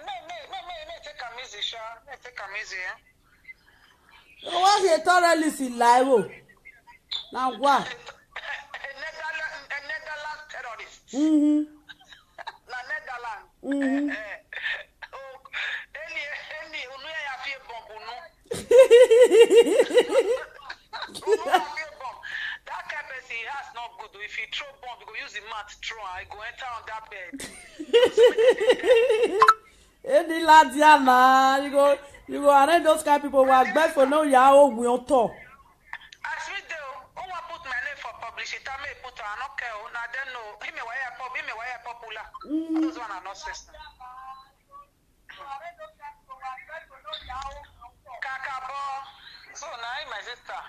take a easy, sure. May take a easy, eh? What's a thoroughly see live? Now what? Netherlands terrorist. Na Netherlands. That kind of person has not good. If you throw bomb, you go use the mat throw. I go enter on that bed. Any lads, you go arrange those kind of people who are bad for no yao we on top. As we do, who want put my name for publicity? I may put an okay. Now then no, him me why popular. Those one are not sister. Kakabo. So now my sister.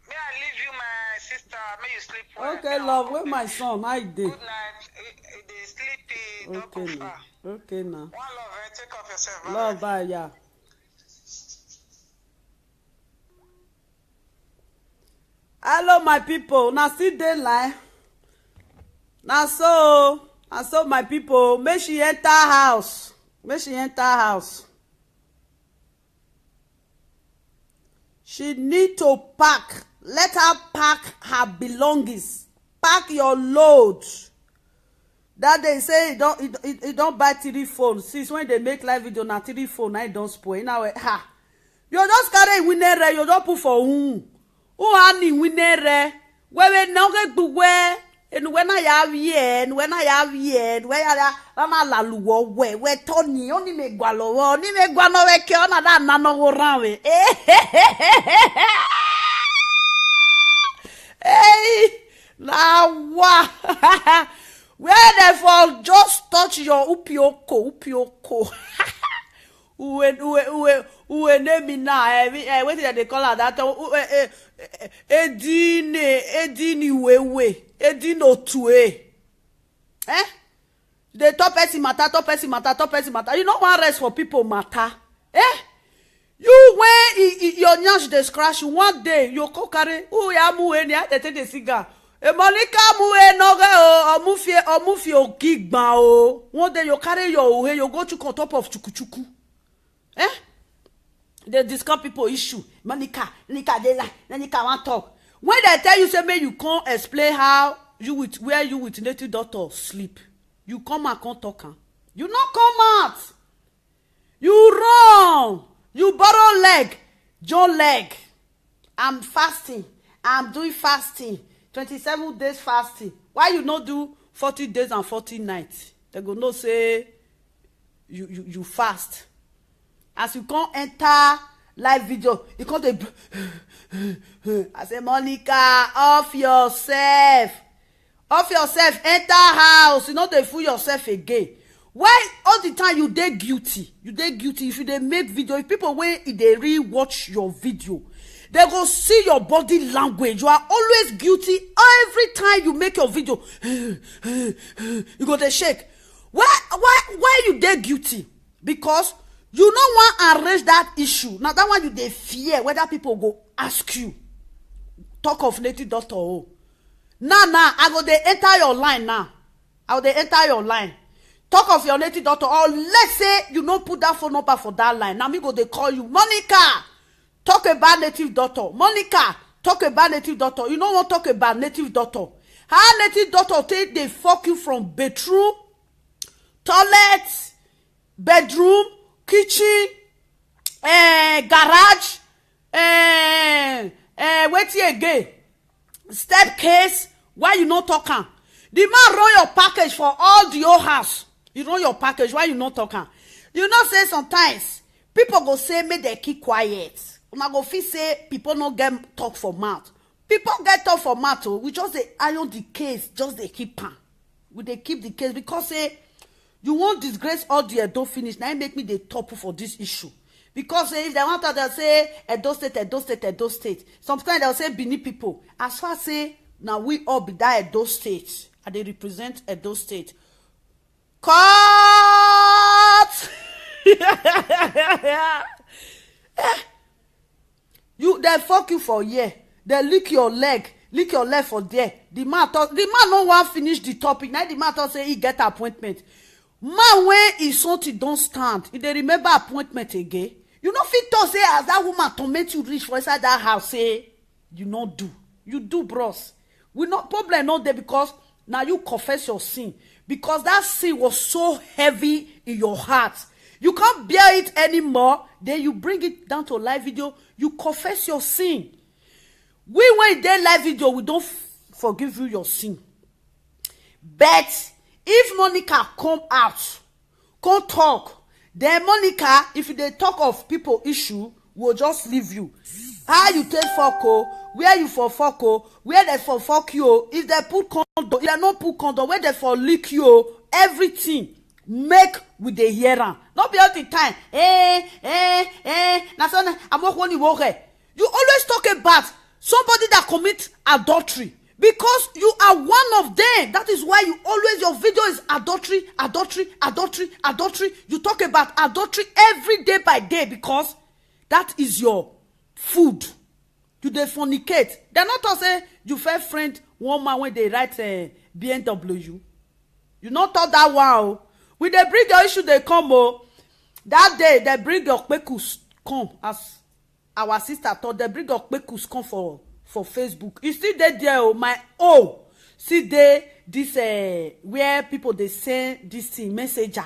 May I leave you, my sister? May you sleep well. Okay, love. Where my son? How you dey? Good night. They sleepy. Okay now. Okay now. One love, eh? Take off yourself. Love, bye, yeah. Hello, my people. Now still dey line. Now so my people. Make she enter house. She need to pack. Let her pack her belongings. Pack your load. That they say it don't buy 3 phones. Since when they make live video na 3 phone, I don't spoil. Now ha. You just carry winner, you don't put for who ani winner. Where no get to where and when I have yen, where la luo where Tony only make gualo, only make guano we kiona that nano rawe. Hey, now what? Where therefore just touch your upioko. Uwe name now. What did they call her that? Edini Edino tue. Eh? The top person matter. You know one rest for people matter. Eh? You when your nyash dey scratch you one day you go carry who ya mu any they take the cigar. Monica mu enoge o omufie ogigban o. One day you carry your ohe you go to on top of chukuchuku. Eh? They discuss people issue. Monica they like. Monica want talk. When they tell you say make you can't explain how you with native doctor sleep. You come and can't talk. You not come out. You run. You borrow leg, John leg. I'm fasting. I'm doing fasting. 27 days fasting. Why you not do 40 days and 40 nights? They go no say you fast. As you can't enter live video, you can't. I say Monica, off yourself. Enter house. You know they fool yourself again. Why all the time you dey guilty if you dey make video, if people wey dey re-watch your video, they go see your body language. You are always guilty every time you make your video. You go dey shake. Why you dey guilty? Because you no wan arrange that issue. Now that one you dey fear whether people go ask you. Talk of native doctor. Oh, now I go dey enter your line now. I go dey enter your line. Talk of your native doctor, or let's say you no put that phone number for that line. Now me go they call you, Monica. Talk about native doctor. Monica, talk about native doctor. You don't want to talk about native doctor. How native doctor take they fuck you from bedroom, toilet, bedroom, kitchen, garage, wait here again, staircase. Why you not talking? The man run your package for all the whole house. You run your package. Why you not talking? You know say sometimes people go say make they keep quiet. Una go feel say people no get talk for mouth. People get talk for mouth. Oh, we just dey iron the case. Just they keep am. We dey keep the case because say You won't disgrace all the Edo finish. Now make me the top for this issue. Because if they want to, they'll say Edo State, Edo State, Edo State. Sometimes they'll say Benin people. As far as say, now we all be that Edo State. And they represent Edo State. Cut! You, they fuck you for a year. They lick your leg for there. The man no want finish the topic. Now the man thought say he get appointment. Man when he something don't stand, he dey remember appointment again. You know fit to say as that woman torment you reach for inside that house, say you not do. You do, bros. We not problem not there because now you confess your sin. Because that sin was so heavy in your heart. You can't bear it anymore. Then you bring it down to a live video. You confess your sin. We when they live video, we don't forgive you your sin. But if Monica come out, come talk, then Monica, if they talk of people issue, will just leave you. How you take fuck where you for fuck where they for fuck you, if they put condom, if they not put condom, where they for lick you, everything make with the hearing. Not be all the time. You always talk about somebody that commit adultery. Because you are one of them. That is why you always, your video is adultery, adultery, adultery, adultery. You talk about adultery every day by day because that is your food. You dey fornicate. They're not to say you first friend one man when they write BMW. You not thought that one. When they bring your issue, they come. That day, they bring your kpekus come. As our sister thought, they bring your kpekus come for Facebook. You see there, my see there this where people they send this thing messenger.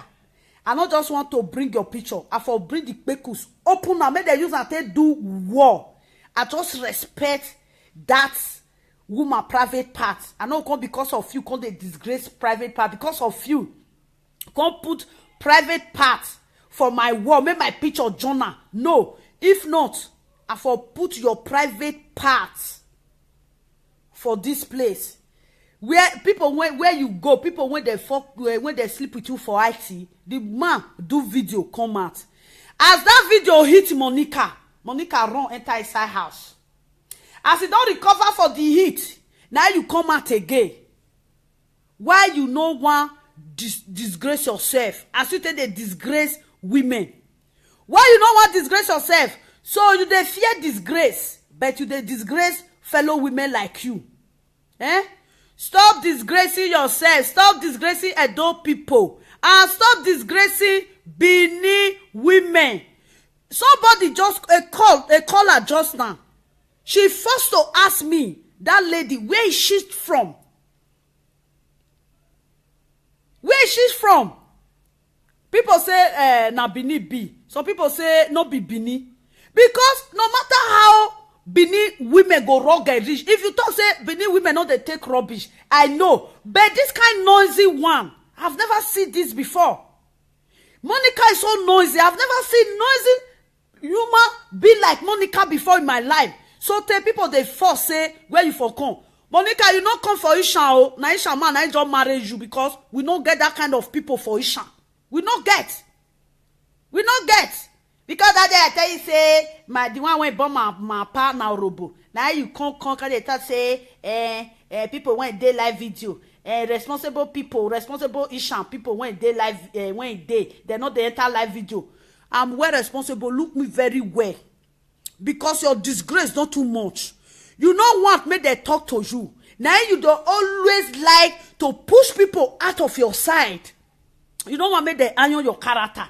I not just want to bring your picture. I for bring the kpekus open and make they use and take do war. I just respect that woman private part. I know come because of you come they disgrace private part because of you. Come put private part for my wall. Make my picture journal. No, if not, I for put your private parts for this place where people where you go, people when they fuck when they sleep with you for IT, the man do video come out. As that video hit Monica run enter inside house. As he don't recover for the heat, now you come out again. Why you no want disgrace yourself? As you take the disgrace women. Why you no want disgrace yourself? So you dey fear disgrace, but you dey disgrace fellow women like you. Stop disgracing yourself. Stop disgracing Edo people. And stop disgracing Benin women. Somebody just a caller just now. She first to ask me, that lady, where is she from? Where is she from? People say na Benin B. Some people say no be Benin. Because no matter how Benin women go rugged rich, if you talk say Benin women no they take rubbish, I know. But this kind noisy one, I've never seen this before. Monica is so noisy. I've never seen noisy human be like Monica before in my life. So tell people they first say where you for come. Monica, you not come for Isha. Na Isha man, I just marry you because we don't get that kind of people for Isha. We not get. Because that day I tell you say the one when born my partner robo. Now you come they tell say people when they live video. Responsible people, responsible Isha people when they live when they not the enter live video. I'm well responsible. Look me very well. Because your disgrace not too much. You don't want me they talk to you. Now you don't always like to push people out of your side. You don't want me they iron your character.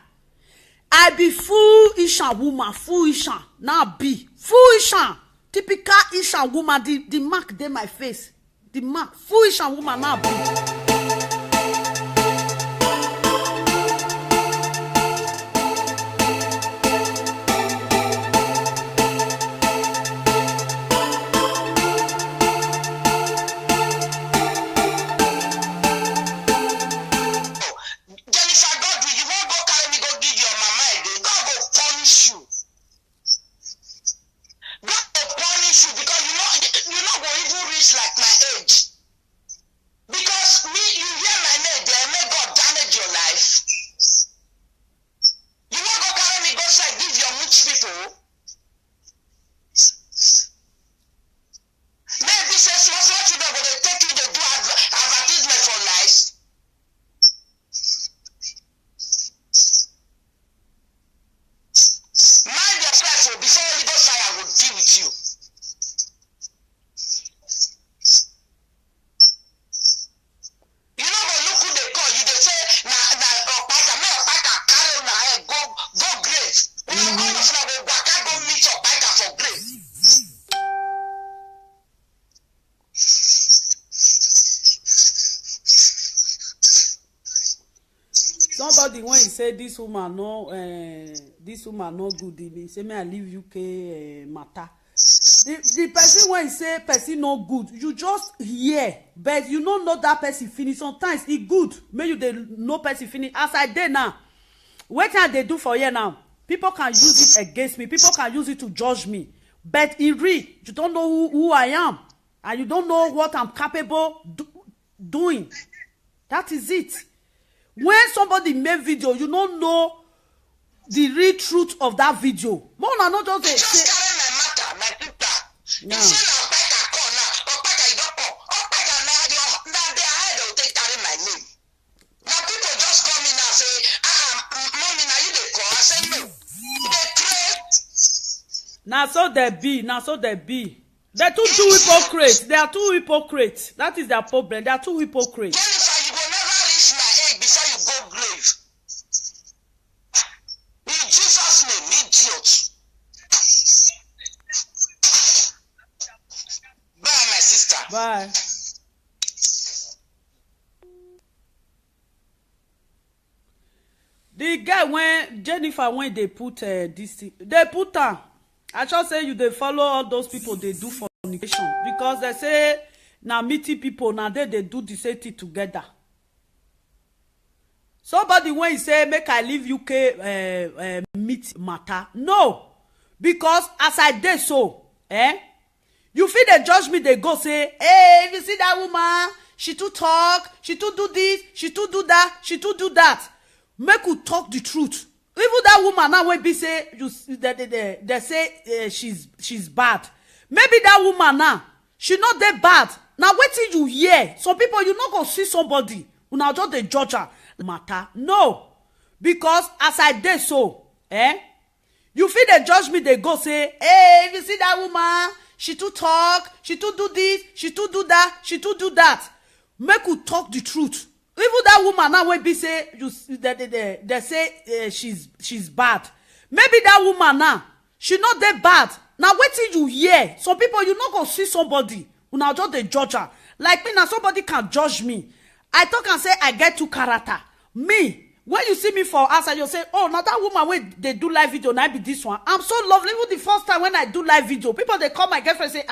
I be full Isha woman, full Isha. Now be full Isha. Typical Isha woman. The mark dey my face. The mark. Full Isha woman now be. Like my age. Because me somebody when he say this woman no good, he say me I leave UK matter. The person when he say person no good, you just hear, but you don't know that person finish. Sometimes it good, maybe they know person finish. As I did now, what can they do for you now? People can use it against me. People can use it to judge me. But in real, you don't know who I am, and you don't know what I'm capable doing. That is it. When somebody make video, you don't know the real truth of that video. More than not just say. My sister. Yeah. Now so they be. They too hypocrites. They are too hypocrites. That is their problem. They are too hypocrites. Jennifer, you will never reach my age before you go grave. In Jesus' name, idiot. Bye, my sister. Bye. The guy when Jennifer when they put this thing, they put her. I just say you they follow all those people they do fornication because they say now meeting people now they do the same thing together. Somebody when he say make I leave UK meet matter, no, because as I did so, you feel they judge me, they go say, hey, if you see that woman, she too talk, she too do this, she too do that, she too do that. Make you talk the truth. Even that woman now when be say they say she's bad. Maybe that woman now she not that bad. Now wait till you hear. Some people you not go see somebody who now just the judge her matter. No, because as I did so, you feel they judge me. They go say, hey, if you see that woman, she too talk, she too do this, she too do that, she too do that. Make you talk the truth. Even that woman now when be say they say she's bad. Maybe that woman now she not that bad. Now wait till you hear. Some people you not go see somebody who now just the judge her. Like me now somebody can judge me. I talk and say I get two character. Me when you see me for outside you say oh now that woman when they do live video now be this one. I'm so lovely. Even the first time when I do live video people they call my girlfriend say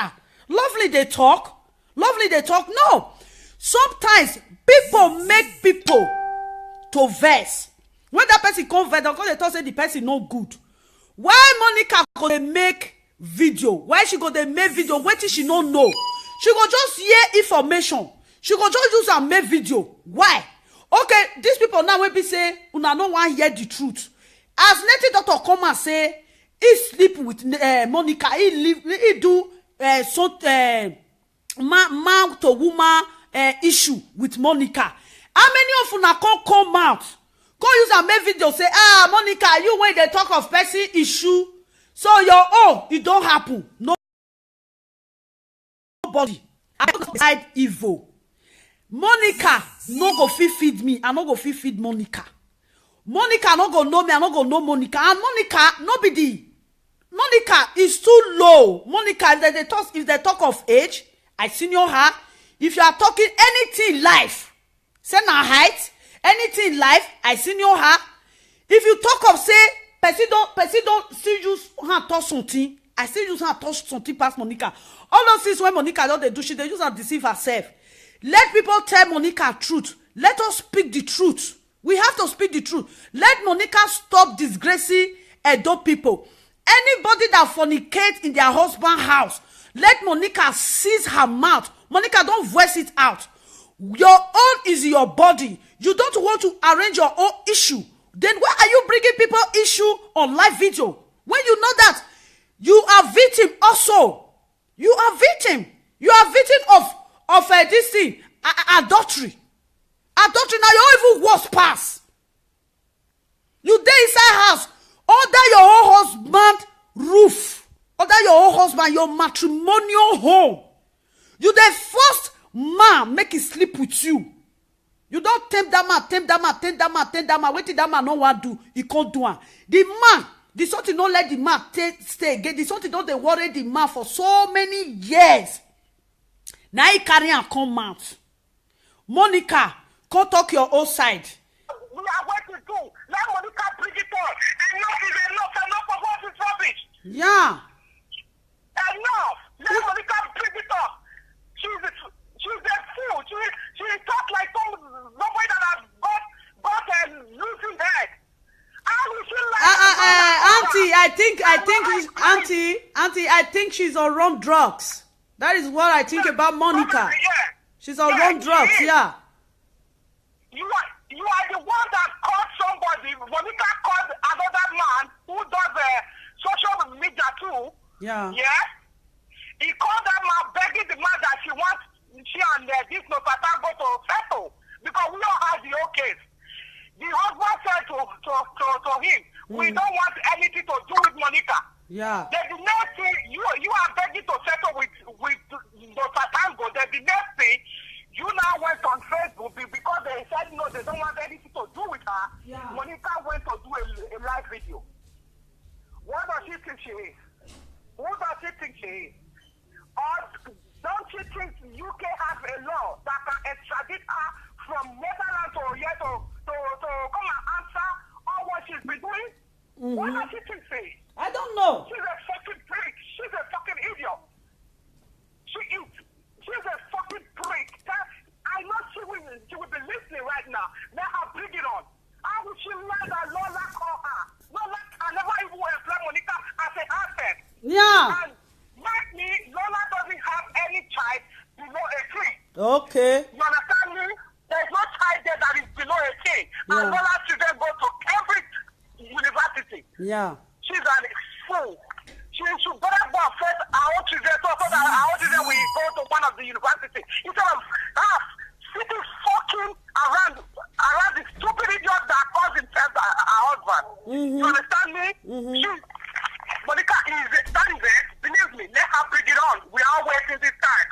lovely they talk. No. Sometimes people make people to vex. When that person come vex, because they talk say the person no good. Why Monica go dey make video? Why she go dey make video? Wetin she no know? She go just hear information. She go just use and make video. Why? Okay, these people now wey be say una no wan hear the truth. As native doctor come and say he sleep with Monica, he do man to woman issue with Monica. How many of una come out? Go use and make video say, Monica, you when they talk of person issue, so your own it don't happen. Nobody. I decide evil. Monica no go fit feed me. I no go fit feed Monica. Monica no go know me. I no go know Monica. And Monica nobody. Monica is too low. Monica, if they talk of age, I senior her. If you are talking anything in life, say na height, anything in life, I senior her. If you talk of say, person don't still use her touch something, I still use her touch something past Monica. All those things when Monica don't they do, she they use and deceive herself. Let people tell Monica truth. Let us speak the truth. We have to speak the truth. Let Monica stop disgracing Edo people. Anybody that fornicates in their husband's house, let Monica seize her mouth. Monica, don't voice it out. Your own is your body. You don't want to arrange your own issue. Then why are you bringing people issue on live video? When you know that you are victim also. You are victim. You are victim of this thing, adultery. Adultery now you're even worse pass. You dey inside house under your own husband roof, under your own husband, your matrimonial home. You the first man make it sleep with you. You don't tempt that man. Wait till that man no want do, he can't do it. The man, the something don't let the man stay again. The something don't they worry the man for so many years. Now he carry and come out. Monica, come talk your own side. We are waiting Yeah. Enough. Let Monica bring it up. She's a fool. She talks like somebody that has got a losing head. How will she Auntie, I think she's on wrong drugs. That is what I think about Monica. She's on wrong drugs, yeah. You are the one that caught somebody. Monica caught another man who does social media too. Yeah. Yeah. He called that man begging the man that she and this Nopata go to settle because we don't have the whole case. The husband said to him, we don't want anything to do with Monica. Yeah. Then the next thing, you are begging to settle with Nopata. Then the next thing, you now went on Facebook because they said no, they don't want anything to do with her. Yeah. Monica went to do a live video. What does she think she is? Who does she think she is? Or don't you think UK has a law that can extradite her from Netherlands to here to come and answer all what she's been doing? What does she think she is? I don't know. She's a fucking prick. She's a fucking idiot. She's a fucking prick. I know she will be listening right now. Let her bring it on. How will she learn that Lola call her? Lola can never even employ Monica as an asset. Yeah. And like me, Lola doesn't have any child below 18. Okay. You understand me? There's no child there that is below 18. And Lola's children go to Cambridge University. Yeah. She's a fool. She should better go and first our own children so that our own children will go to one of the universities. Instead of sitting fucking around the stupid idiot that calls himself her husband. You understand me? Monica that is it. Believe me, let her bring it on. We are waiting this time.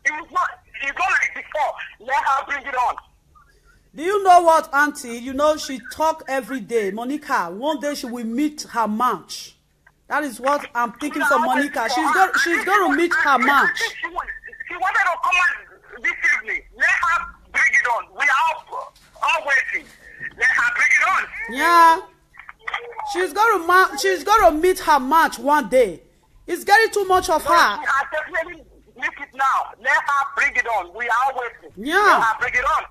It's not like before. Let her bring it on. Do you know what, Auntie? You know she talk every day. Monica, one day she will meet her match. That is what I'm thinking for Monica. She's going to meet her match. She wanted to come out this evening. Let her bring it on. We are all waiting. Let her bring it on. Yeah. She's going to meet her match one day. It's getting too much of her. She has definitely meet it now. Let her bring it on. We are waiting. Yeah. Let her bring it on.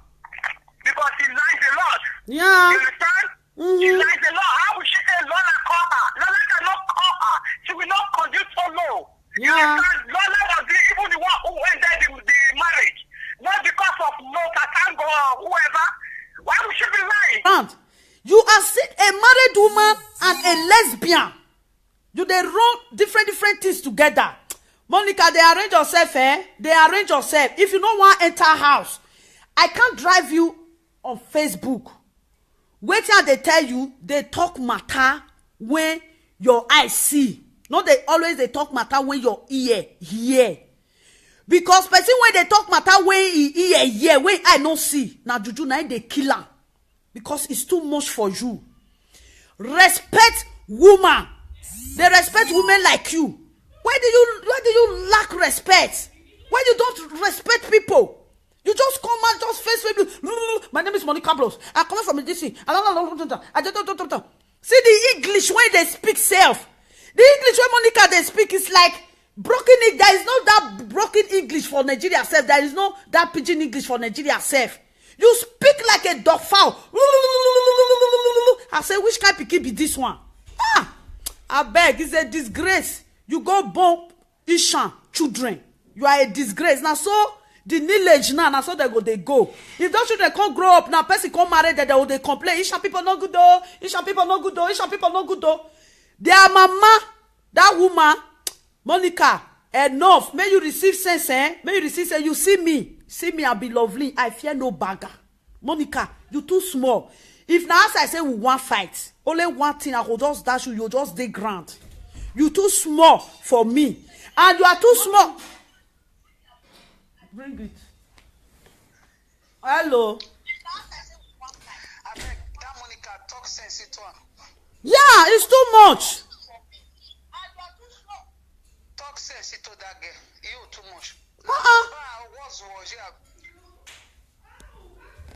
Because she lies a lot. Yeah. You understand? She lies a lot. How will she say Lola call her? Lola cannot call her. She will not conduce so low. Yeah. You understand? Lola was even the one who ended the marriage. Not because of no Tatango or whoever. Why would she be lying? You are a married woman and a lesbian. You they run different things together. Monica, they arrange yourself, eh? They arrange yourself. If you don't want to enter house, I can't drive you on Facebook. Wait till they tell you, they talk matter when your eyes see. No, they talk matter when your ear hear. Because person when they talk matter when he ear hear, when I no see. Now juju na they kill am. Because it's too much for you. Respect woman. They respect women like you. Why do you lack respect? Why you don't respect people? You just come out, just face Facebook. My name is Monica Bros. I'm coming from DC. See the English when they speak self. The English when Monica they speak is like broken. There is no that broken English for Nigeria self. There is no that pidgin English for Nigeria self. You speak like a dog fowl. I say, which kind of pikin be this one? I beg, it's a disgrace. You go born Ishan children. You are a disgrace. Now so the village now, so they go. If those children can't grow up, now person can't marry that they complain. Ishan people no good though. Ishan people no good though. Ishan people no good though. Their mama, that woman, Monica, enough. May you receive sense, eh? May you receive sense. You see me, I be lovely. I fear no bagger. Monica, you too small. If now as I say we want fight, only one thing I will just dash you just dig ground. You too small for me. And you are too small. Bring it. Hello. Yeah, it's too much. Talk sense to that girl. You too much.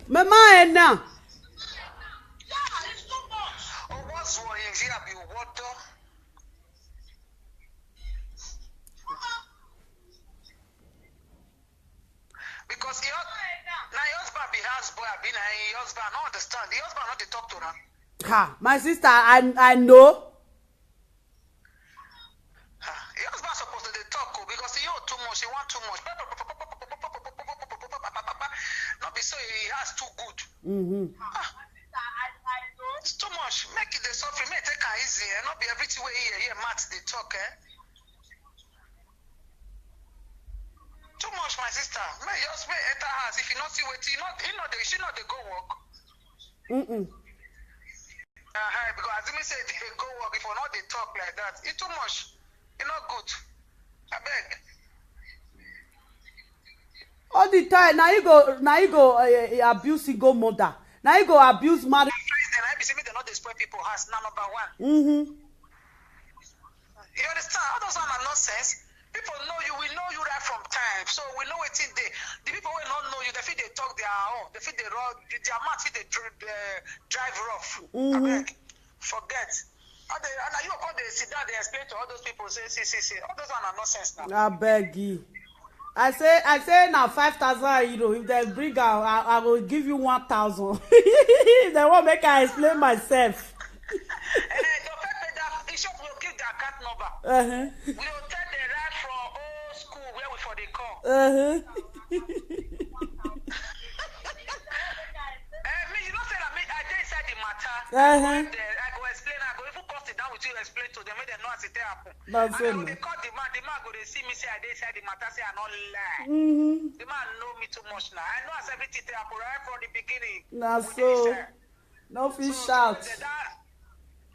Mama Enna. Because your husband be houseboy, I be your husband. I don't understand. The husband not to talk to her. Ha, my sister, I know. Your husband supposed to talk because he owe too much, he want too much. Not be so he has too good. It's too much. Make it the suffering, make take her easy, and not be everything way here, Matt, they talk, Too much, my sister. May just may enter house. If you not see what she not they go work. Because as me say they go work, if or not they talk like that, it's too much. It's not good. I beg. All the time, now you go abuse single mother. Now you go abuse marriage. I be saying they not destroy people house. Now number one. You understand? All those are nonsense. People know you, we know you right from time. So we know it's in there. The people who don't know you, they feel they talk their own. They feel they rough, their mouth feel they drive rough. I beg. Forget. And you come they sit down, they explain to all those people, say. All those are nonsense now. I beg you. I say now 5,000 euro. If they bring out, I will give you 1,000. If they won't make I explain myself. The fact that Bishop will give the account number. We will tell the right from old school where we for the call. Me, you don't say that me, I did inside the matter. I go explain, I go even cost it down with you, explain to them, make them know as it happen. That's it. They call the man go they see me say I did inside the matter, say I not lie. The man know me too much now. I know as everything happen right from the beginning. Now so, no fish out.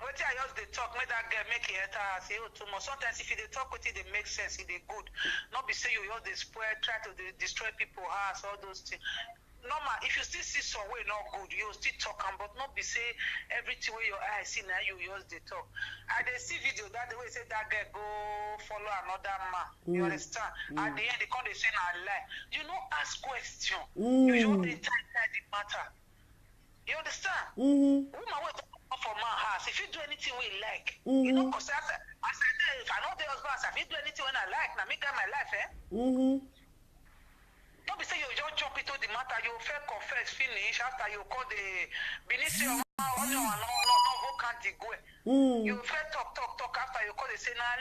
What I just they talk, make that girl make it enter. Say oh too much. Sometimes if they talk with it, they make sense. It they good. Not be say you just they spoil, try to destroy people house, all those things. Normal. If you still see some way not good, you still talk but not be say everything where your eyes see now you just they talk. I they see video that the way say that girl go follow another man. You understand? At the end they come they say na lie. You know ask question. You just they tie the matter. You understand? Woman will for my house. If you do anything we like, you know, because I said, if I know the husband, if you do anything when I like, now me get my life, Don't be say you just jump into the matter, you fair confess, finish, after you call the ministry of no, who can't go. You fair talk, after you call they say, nah,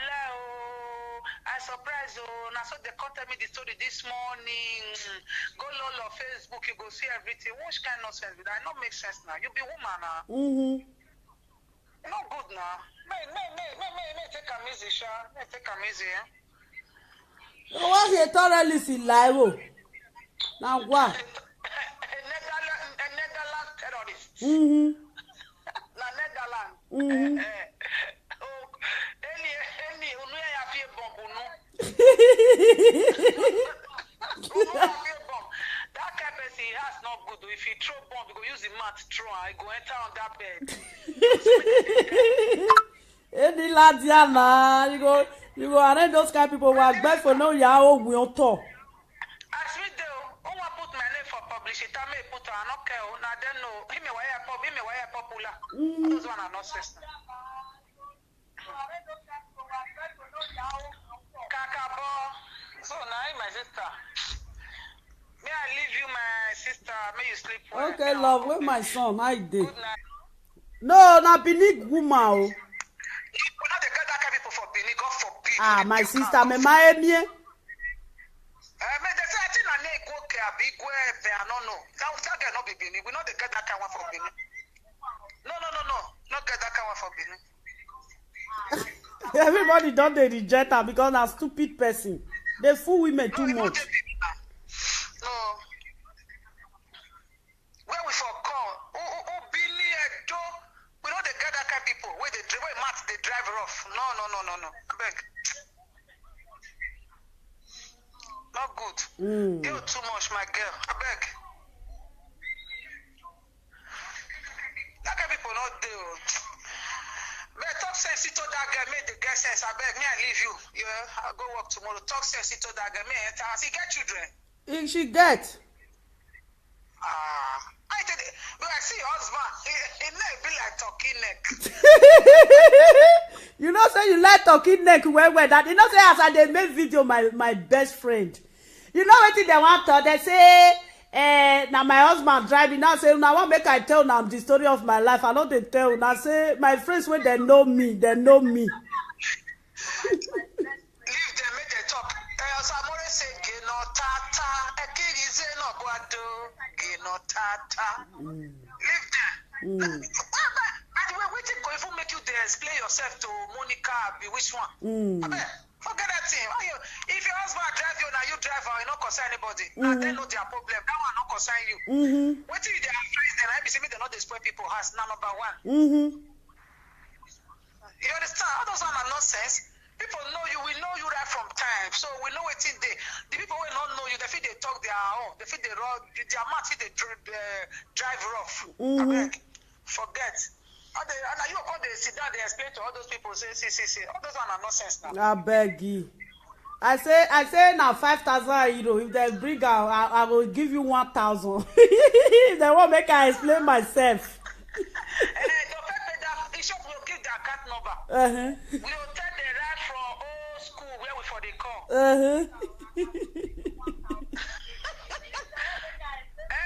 I surprised, now so they tell me the story this morning. Go lol on Facebook, you go see everything. Which kind of nonsense? That not make sense now. You be woman now. No good now. May take a easy, sure. May take a easy, What's the thoroughly in live? Now what? Netherlands terrorist. Na Netherlands. That kind of person has not good. If you throw bomb, you go use the mat throw, I go enter on that bed. Any lads, you go arrange those kind of people who are best for no yao will talk. As we do, who want put my name for publicity, I may put an okay, now then no, him a wire popular. Those one are not sister. Kakabo. So now my sister. May I leave you, my sister? May you sleep well. Okay, love. Where my son? I did. Good night. No, not Benin woman. You not the get that kind of people for Benin, God forbid. Ah, my sister, me my me. They say I think I need go care big way. I don't know. That girl not be Benin. We not the get that kind one for Benin. No. Not get that kind one for Benin. Everybody don't they reject her because a stupid person. They fool women too much. No. Where we for call? Who Billy Edo? We know they get that kind of people. Where they Matt they drive rough. No. I beg. Not good. You too much, my girl. I beg. That kind of people not there. But talk sense to that girl, make the girl sense. I beg me, I leave you. Yeah, I'll go work tomorrow. Talk sense to that girl, me enter. He get children. She get. I did it. But I see husband. He neck be like talking neck. You know, say you like talking neck well. That you know, say as I they make video, my best friend. You know wetin dem wan talk? They say na my husband drive me. Now say una wan make I tell now the story of my life. I no dey tell una. Say my friends wey dem know me, dem know me. Leave them, make them talk. Samore say geno tata, ekiri say no guado, geno tata. Leave them. And when waiting go even make you dey explain yourself to Monica, be which one? Forget that thing. If your husband drive you, now you drive her, you not concern anybody. Now they know their problem. That one not concern you. What if they advise them? I be saying they not destroy people house. Now number one. You understand? All those are nonsense. People know you. We know you right from time. So we know what in the people will not know you. They feel they talk their own. They feel they rough. Their mouth feel they drive rough. I beg. Forget. And you come they sit down, they explain to all those people, say, all those are nonsense now. I beg you. I say now 5,000 euro. If they bring out, I will give you 1,000. If they won't make I explain myself. The shop will give the account number. We will tell the right from old school where we for the call.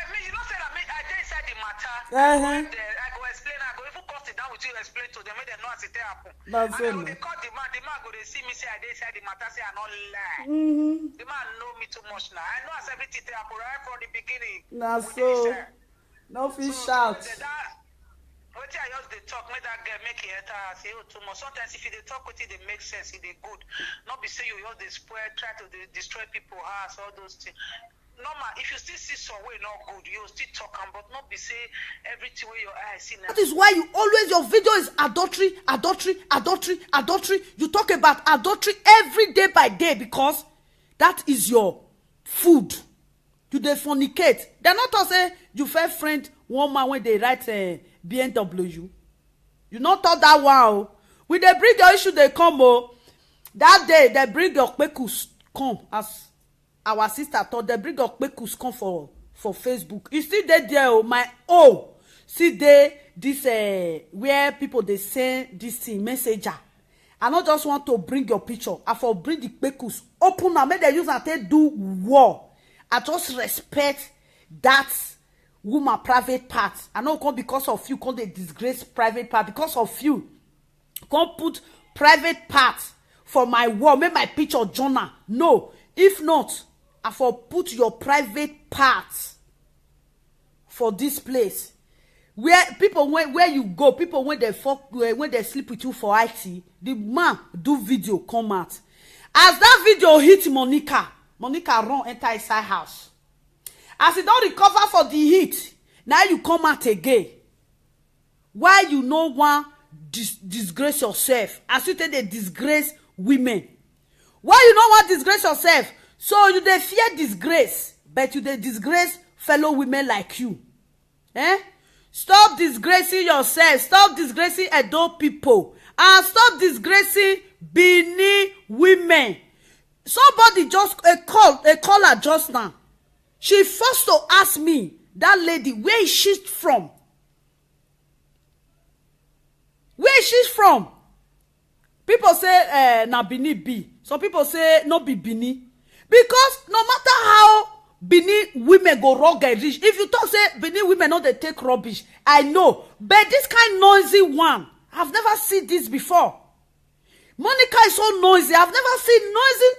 Me, you don't say that me, I did inside the matter. I go explain, I go even cost it down with you, explain to them, make them know as it happen. That's it. And they call the man go they see me say I did inside the matter, say I not lie. The man know me too much now. I know as everything happen right from the beginning. Now so, no fish out. What I just they talk, make that girl make it enter. Say oh too much. Sometimes if they talk with it, they make sense. It they good. Not be say you just they spoil, try to destroy people house, all those things. Normal. If you still see some way not good, you still talk but not be say everything where your eyes see. That is why you always your video is adultery. You talk about adultery every day by day because that is your food. You dey fornicate. They not talk say you first friend one man when they write BMW. You not thought that wow. When they bring your issue, they come. That day they bring your kpekus come as our sister thought. They bring your kpekus come for Facebook. You see they there my see they this where people they send this thing messenger. I not just want to bring your picture. I for bring the kpekus open now. Make they use and they do war. I just respect that woman private part. I know come because of you come they disgrace private part because of you. Come put private part for my wall. Make my picture journal. No, if not, I for put your private part for this place where people where you go. People when they fuck when they sleep with you for IT. The man do video come out. As that video hit Monica run enter inside house. As you don't recover for the heat, now you come out again. Why you no want disgrace yourself? As you take the disgrace women. Why you no want disgrace yourself? So you dey fear disgrace, but you dey disgrace fellow women like you. Stop disgracing yourself. Stop disgracing Edo people. And stop disgracing Benin women. Somebody just a caller just now. She first to ask me, that lady, where is she from? Where is she from? People say na Benin be. Some people say no be Benin. Because no matter how Benin women go rugged rich, if you talk say Benin women no they take rubbish, I know. But this kind noisy one, I've never seen this before. Monica is so noisy. I've never seen noisy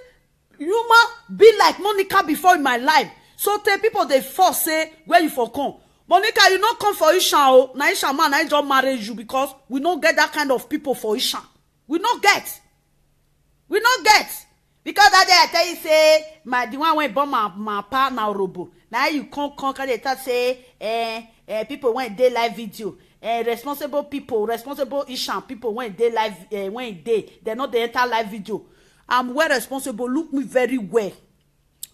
human be like Monica before in my life. So tell people they first say where you for come. Monica, you not come for Isha. Na Isha man, I just marry you because we don't get that kind of people for Isha. We not get. Because that day I tell you say the one when born my partner Robo. Now you come they tell say people when they live video. Responsible people, responsible Isha people when they live they not they enter live video. I'm well responsible. Look me very well.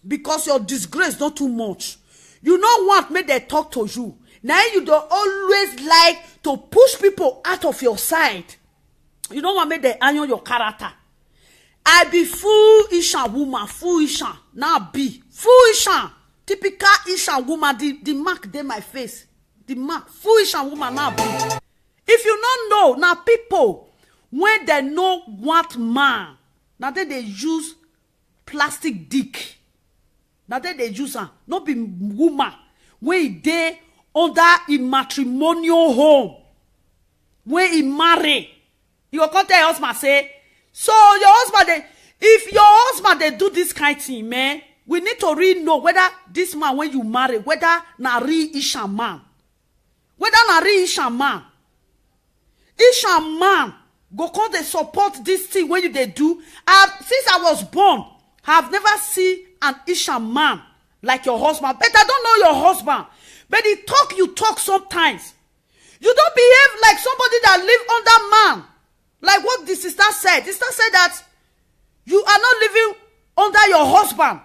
Because your disgrace not too much. You don't want me they talk to you. Now you don't always like to push people out of your side. You don't want me they iron your character. I be full Isha woman, full Isha. Now be full Isha. Typical Isha woman. The mark dey my face. The mark. Full Isha woman now be. If you don't know, now people when they know what man, now they use plastic dick. Now they use am. No be woman when they under a matrimonial home. When he marry, you go come tell your husband say, so your husband if your husband they do this kind of thing, man, we need to really know whether this man when you marry, whether na real Isha man. Whether na real Isha man. Isha man go come they support this thing when you they do. Since I was born, I have never seen an Isha man like your husband. But I don't know your husband. But the talk you talk sometimes. You don't behave like somebody that live under man. Like what the sister said. The sister said that you are not living under your husband.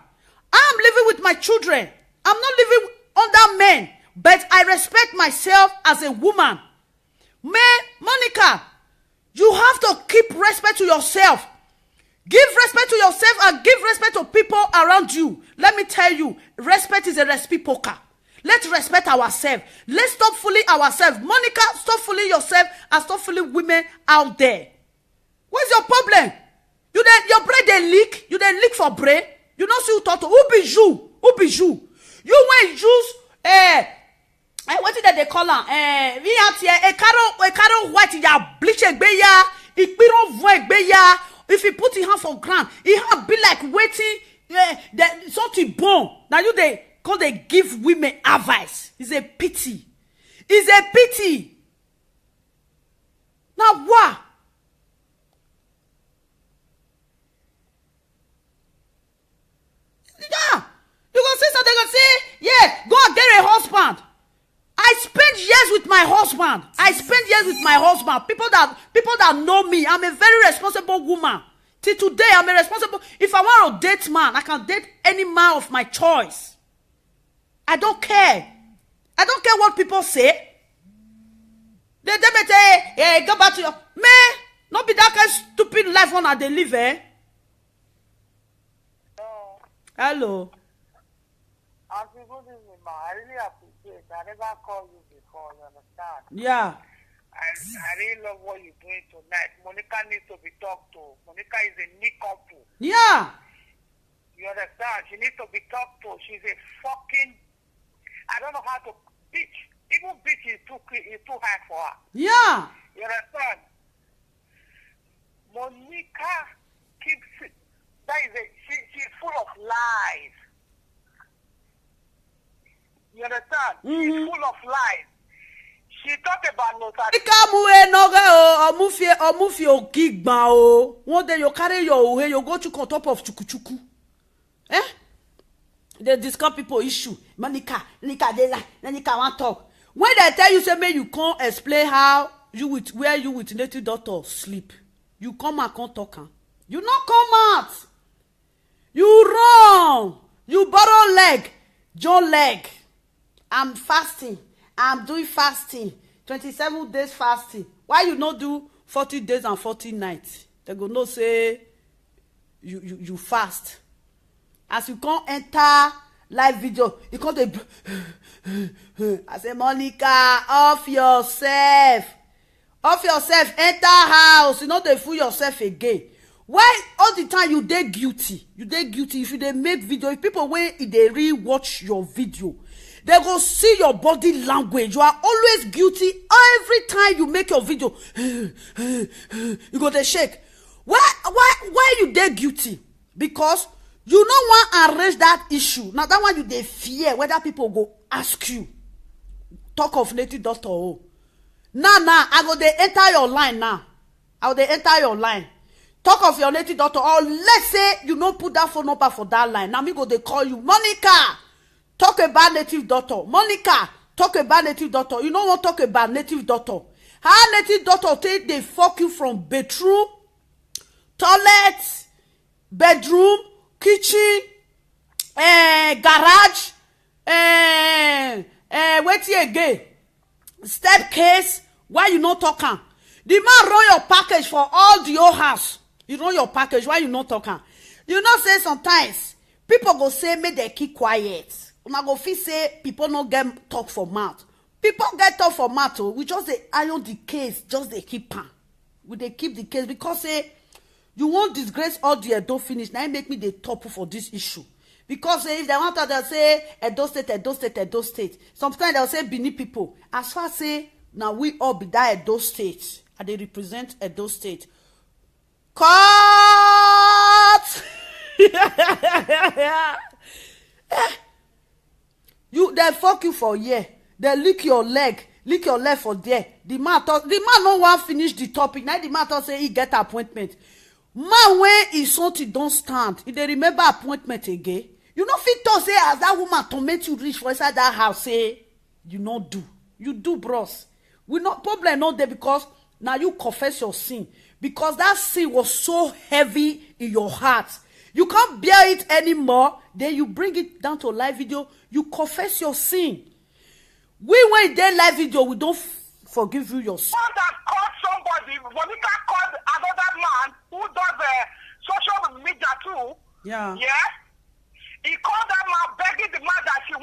I'm living with my children. I'm not living under men. But I respect myself as a woman. Monica, you have to keep respect to yourself. Give respect to yourself and give respect to people around you. Let me tell you, respect is a reciprocal. Let's respect ourselves. Let's stop fooling ourselves. Monica, stop fooling yourself and stop fooling women out there. What's your problem? Your brain they leak. You they leak for brain. You don't see who talk to. Who be you? Who be you? You when use what is that they call her? We have here a caro white ya bleach egbeya. Ikpiro voe egbeya. If you put it hand for ground, it have be like waiting. Something born. Now you they. Because they give women advice. It's a pity. It's a pity. Now what? Yeah. You gonna say something, gonna say, yeah, go and get a husband. I spent years with my husband. People that know me. I'm a very responsible woman. Till today, I'm a responsible. If I want to date man, I can date any man of my choice. I don't care. I don't care what people say. They say, hey, go back to your... Man, not be that kind of stupid life one they live, eh? Hello. Auntie, good evening, ma. I really appreciate it. I never called you before, you understand? Yeah. I really love what you're doing tonight. Monica needs to be talked to. Monica is a neat couple. Yeah. You understand? She needs to be talked to. She's a fucking... I don't know how to bitch. Even bitch is too high for her. Yeah. You understand? Monica keeps... She's full of lies. You understand? She's full of lies. She talked about notary. One day you carry your way, you go to on top of chuku. Eh? They discuss people issue. Monica, they lie. Monica want talk. When they tell you, say, man, you can't explain how where you with native doctor sleep. You come and can't talk. You not come out. You run. You borrow leg. John leg. I'm fasting. I'm doing fasting. 27 days fasting. Why you not do 40 days and 40 nights? They go no say you fast. As you can't enter live video, you can't. I say, Monica, off yourself. Off yourself. Enter house. You know they fool yourself again. Why all the time you dey guilty? You dey guilty if you dey make video. If people when they re-watch your video, they go see your body language. You are always guilty every time you make your video. You go to shake. Why you dey guilty? Because you no want to arrange that issue. Now that one you dey fear whether people go ask you. Talk of native doctor. Oh. Now, I go dey enter your line now. I go dey enter your line. Talk of your native doctor. Or let's say you don't put that phone number for that line. Now me go dey call you. Monica, talk about native doctor. Monica, talk about native doctor. You don't want to talk about native doctor. How native doctor take they fuck you from bedroom, toilet, bedroom, kitchen, garage, wait again, staircase. Why you not talking? The man run your package for all the whole house. You run your package. Why you not talking? You know say sometimes people go say make they keep quiet. Una go feel say people no get talk for mouth. People get talk for mouth. We just dey iron the case. Just they keep am. We dey keep the case because say you won't disgrace all the Edo finish. Now make me the top for this issue. because if they want to, they'll say Edo State, Edo State, Edo State. Sometimes they'll say Benin people. As far as say now we all be that Edo State, and they represent Edo State. Cut. You they fuck you for year. They lick your leg for there. The man no want finish the topic. Now the man talk say he get appointment. Man when he something don't stand, he dey remember appointment again. You no fit talk say as that woman torment you reach for inside that house, say you no do. You do, bros. We no problem not there because now you confess your sin. Because that sin was so heavy in your heart. You can't bear it anymore. Then you bring it down to a live video. You confess your sin. When they live video, we don't forgive you your sin. One that called somebody, Monica called another man who does social media too. Yeah. Yeah. He called that man begging the man that she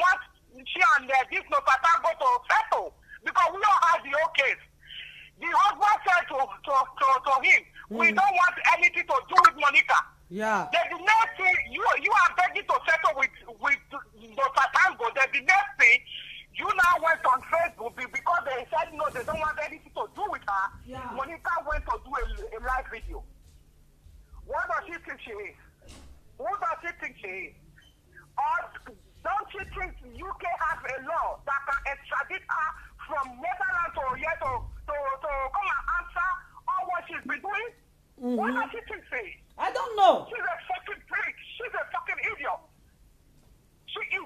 and this no pata go to settle because we don't have the whole case. The husband said to him, we don't want anything to do with Monica. Yeah. Then the next thing, you are begging to settle with no Patango. Then the next thing, you now went on Facebook because they said no, they don't want anything to do with her. Yeah. Monica went to do a live video. What does she think she is? Who does she think she is? Or don't you think UK has a law that can extradite her from Netherlands to here to come and answer all what she's been doing? What does she think she is? I don't know. She's a fucking prick. She's a fucking idiot. She's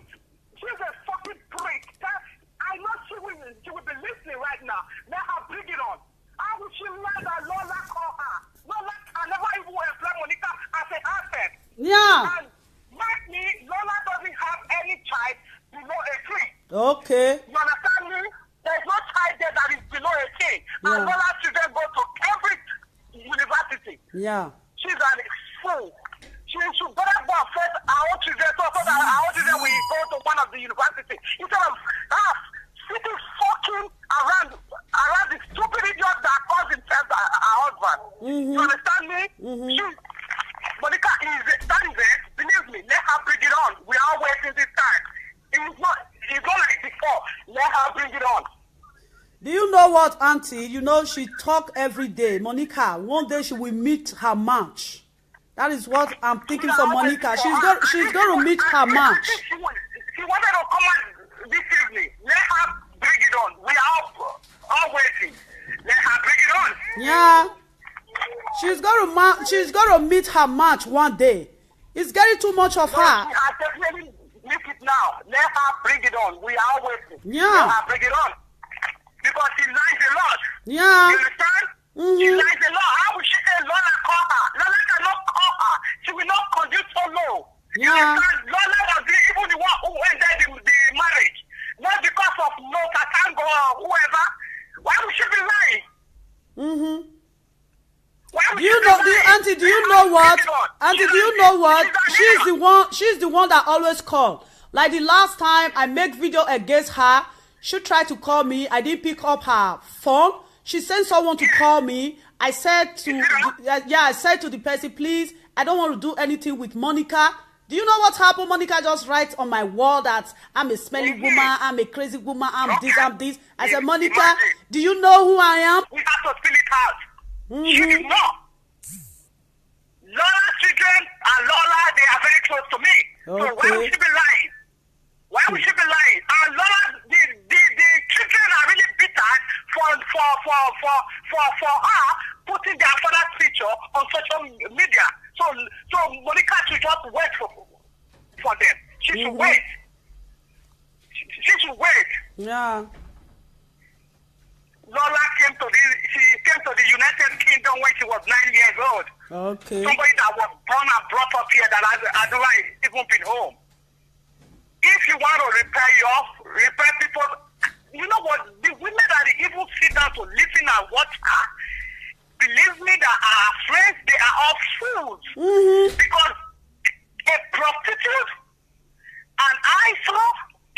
a fucking prick. I know she will be listening right now. Let her bring it on. How will she learn that Lola call her? Lola can never even employ Monica as an asset. Yeah. And mark me, Lola doesn't have any child below 18. Okay. You understand me? There's no child there that is below 18. Yeah. And Lola's children go to Cambridge University. Yeah. She's a fool. She should better go and first our own children so that our own children will go to one of the universities. Instead of sitting fucking around the stupid idiot that calls himself her husband. You understand me? Monica that is it. Believe me, let her bring it on. We are waiting this time. It's not like before. Let her bring it on. Do you know what, Auntie? You know she talk every day. Monica, one day she will meet her match. That is what I'm thinking for Monica. She's going to meet her match. She wanted to come on this evening. Let her bring it on. We are all waiting. Let her bring it on. Yeah. She's going to meet her match one day. It's getting too much of her. She has definitely missed it now. Let her bring it on. We are waiting. Yeah. Let her bring it on. Because she lies a lot. Yeah. You understand? She lies a lot. How will she say Lola call her? Lola cannot call her. She will not conduce so low. You Yeah. understand? Lola was even the one who ended the marriage. Not because of no Tatango or whoever. Why would she be lying? Why would Do you she know, be lying? Auntie, do you know what? Auntie, do you know what? She's She's the one that always call. Like the last time I make video against her, she tried to call me. I didn't pick up her phone. She sent someone to call me. I said to the person, please, I don't want to do anything with Monica. Do you know what happened? Monica just writes on my wall that I'm a smelly woman, I'm a crazy woman, I'm this. I said, Monica, do you know who I am? We have to spill it out. She did not. Lola's children and Lola, they are very close to me. So why would she be lying? Why would she be lying? And Lola, the children are really bitter for her putting their father's picture on social media. So Monica should just wait for them. She should wait. She should wait. Yeah. Lola came to the United Kingdom when she was 9 years old. Okay. Somebody that was born and brought up here that has never even been home. If you want to repair people, you know what? The women that even sit down to listen and watch her, believe me that our friends, they are all fools. Because a prostitute, an ISO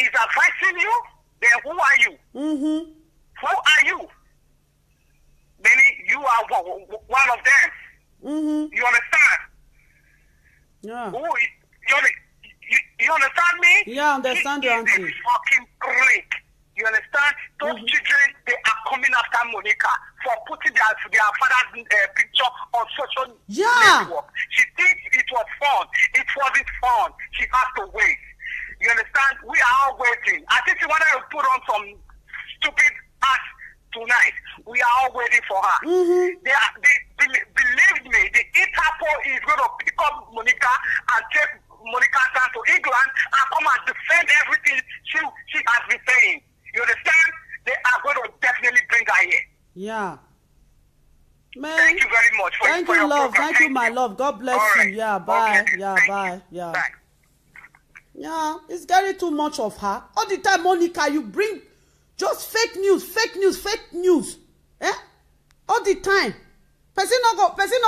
is advising you, then who are you? Who are you? Benny, you are one of them. You understand? Yeah. You understand me? Yeah, I understand you, She auntie. is a fucking prick. You understand? Those children, they are coming after Monica for putting their father's picture on social Yeah. network. She thinks it was fun. It wasn't fun. She has to wait. You understand? We are all waiting. I think she wanted to put on some stupid act tonight. We are all waiting for her. Believe me, the Interpol is going to pick up Monica and take Monica down to England and come and defend everything she has been saying. You understand? They are going to definitely bring her here. Yeah. Man. Thank you very much for Thank for you, your love. program. Thank you, my love. God bless All you. right. Yeah, bye. Okay. Yeah, Thank bye. you. Yeah. Bye. Yeah, it's getting too much of her. All the time, Monica, you bring just fake news. Eh? All the time. Person not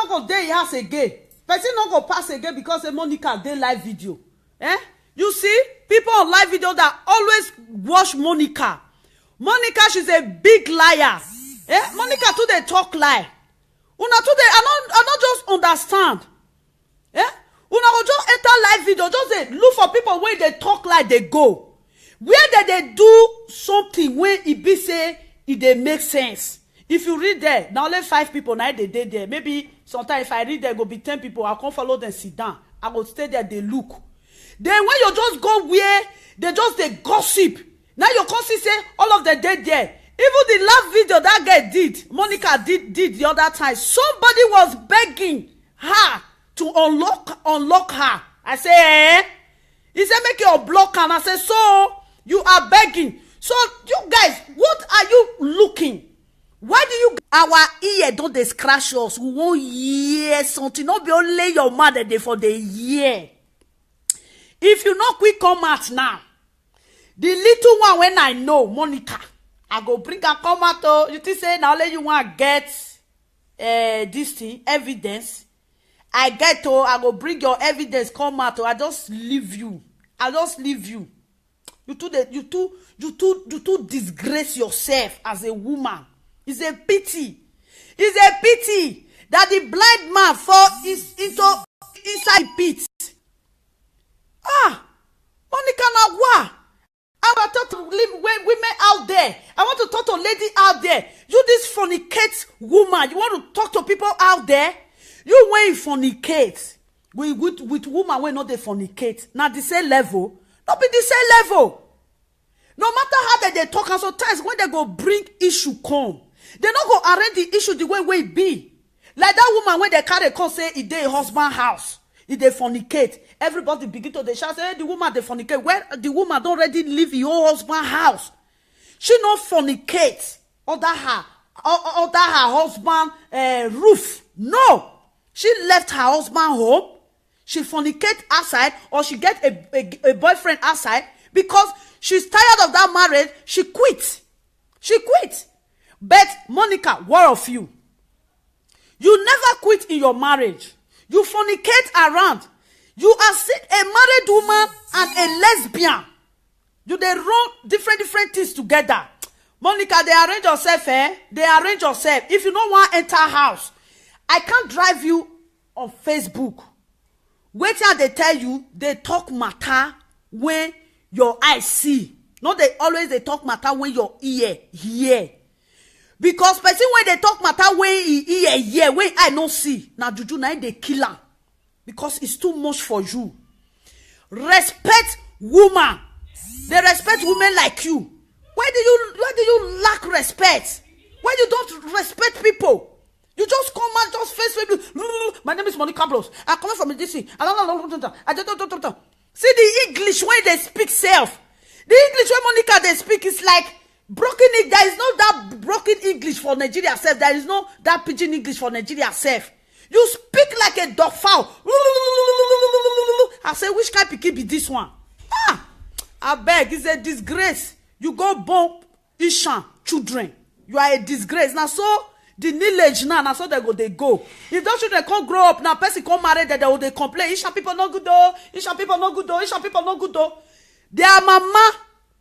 go dey house again. Person not go pass again because say Monica dey live video. Eh? You see, people on live video that always watch Monica. Monica, she's a big liar. Eh? Monica too dey talk lie. Una too dey, I not just understand. Eh? Una go just enter live video, just dey look for people wey dey talk like they go. Where they do something wey e be say e dey make sense. If you read there, na only 5 people na dey there. Maybe sometimes if I read there, go be 10 people. I come follow them sit down. I go stay there, they look. Then when you just go where they just dey gossip, now you come see say all of them dead there. Even the last video that guy did, Monica did the other time. Somebody was begging her to unlock her. I say, eh? He said, make you unblock her. And I said, so you are begging. So you guys, what are you looking? Why do you our ear don't they scratch us? We won't hear something. Not be only your mother there for the year. If you not quick come out now, the little one when I know, Monica, I go bring her come out. Oh, you think say now only you want get this thing, evidence. I get to, I go bring your evidence come out. Oh, I just leave you. You too disgrace yourself as a woman. It's a pity. That the blind man fall inside pit. Monica Nawa. I want to talk to women out there. I want to talk to lady out there. You this fornicate woman. You want to talk to people out there? You when you fornicate with woman when not they fornicate. Now the same level. Not be the same level. No matter how they talk, and sometimes when they go bring issue come, they not go arrange the issue the way it be. Like that woman when they carry come say it dey husband house, it dey fornicate. Everybody begin to they shout say hey, the woman they fornicate. When the woman don't already leave your husband house, she not fornicate under her husband roof. No, she left her husband home. She fornicate outside, or she get a boyfriend outside because she's tired of that marriage. She quit. But Monica, what of you? You never quit in your marriage. You fornicate around. You are a married woman and a lesbian. You they run different things together. Monica, they arrange yourself, eh? They arrange yourself. If you don't want to enter house, I can't drive you on Facebook. Wait till they tell you, they talk matter when your eyes see. Not they always they talk matter when your ear hear. Because person when they talk matter when he hear, when I no see. Now juju na they kill am. Because it's too much for you. Respect woman. They respect women like you. Why do you lack respect? Why you don't respect people? You just come out, just face Facebook. My name is Monica Bros. I'm coming from DC. See the English when they speak self. The English when Monica they speak is like broken. There is no that broken English for Nigeria self. There is no that pidgin English for Nigeria self. You speak like a dog fowl. I say, which kind of pikin be this one? I beg, it's a disgrace. You go born Ishan children. You are a disgrace. Now so the village now so they go. If those children can't grow up, now person can't marry that they complain. Ishan people no good though. Ishan people no good though. Their mama,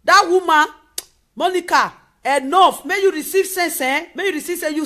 that woman, Monica, enough. May you receive sense, eh? May you receive sense. You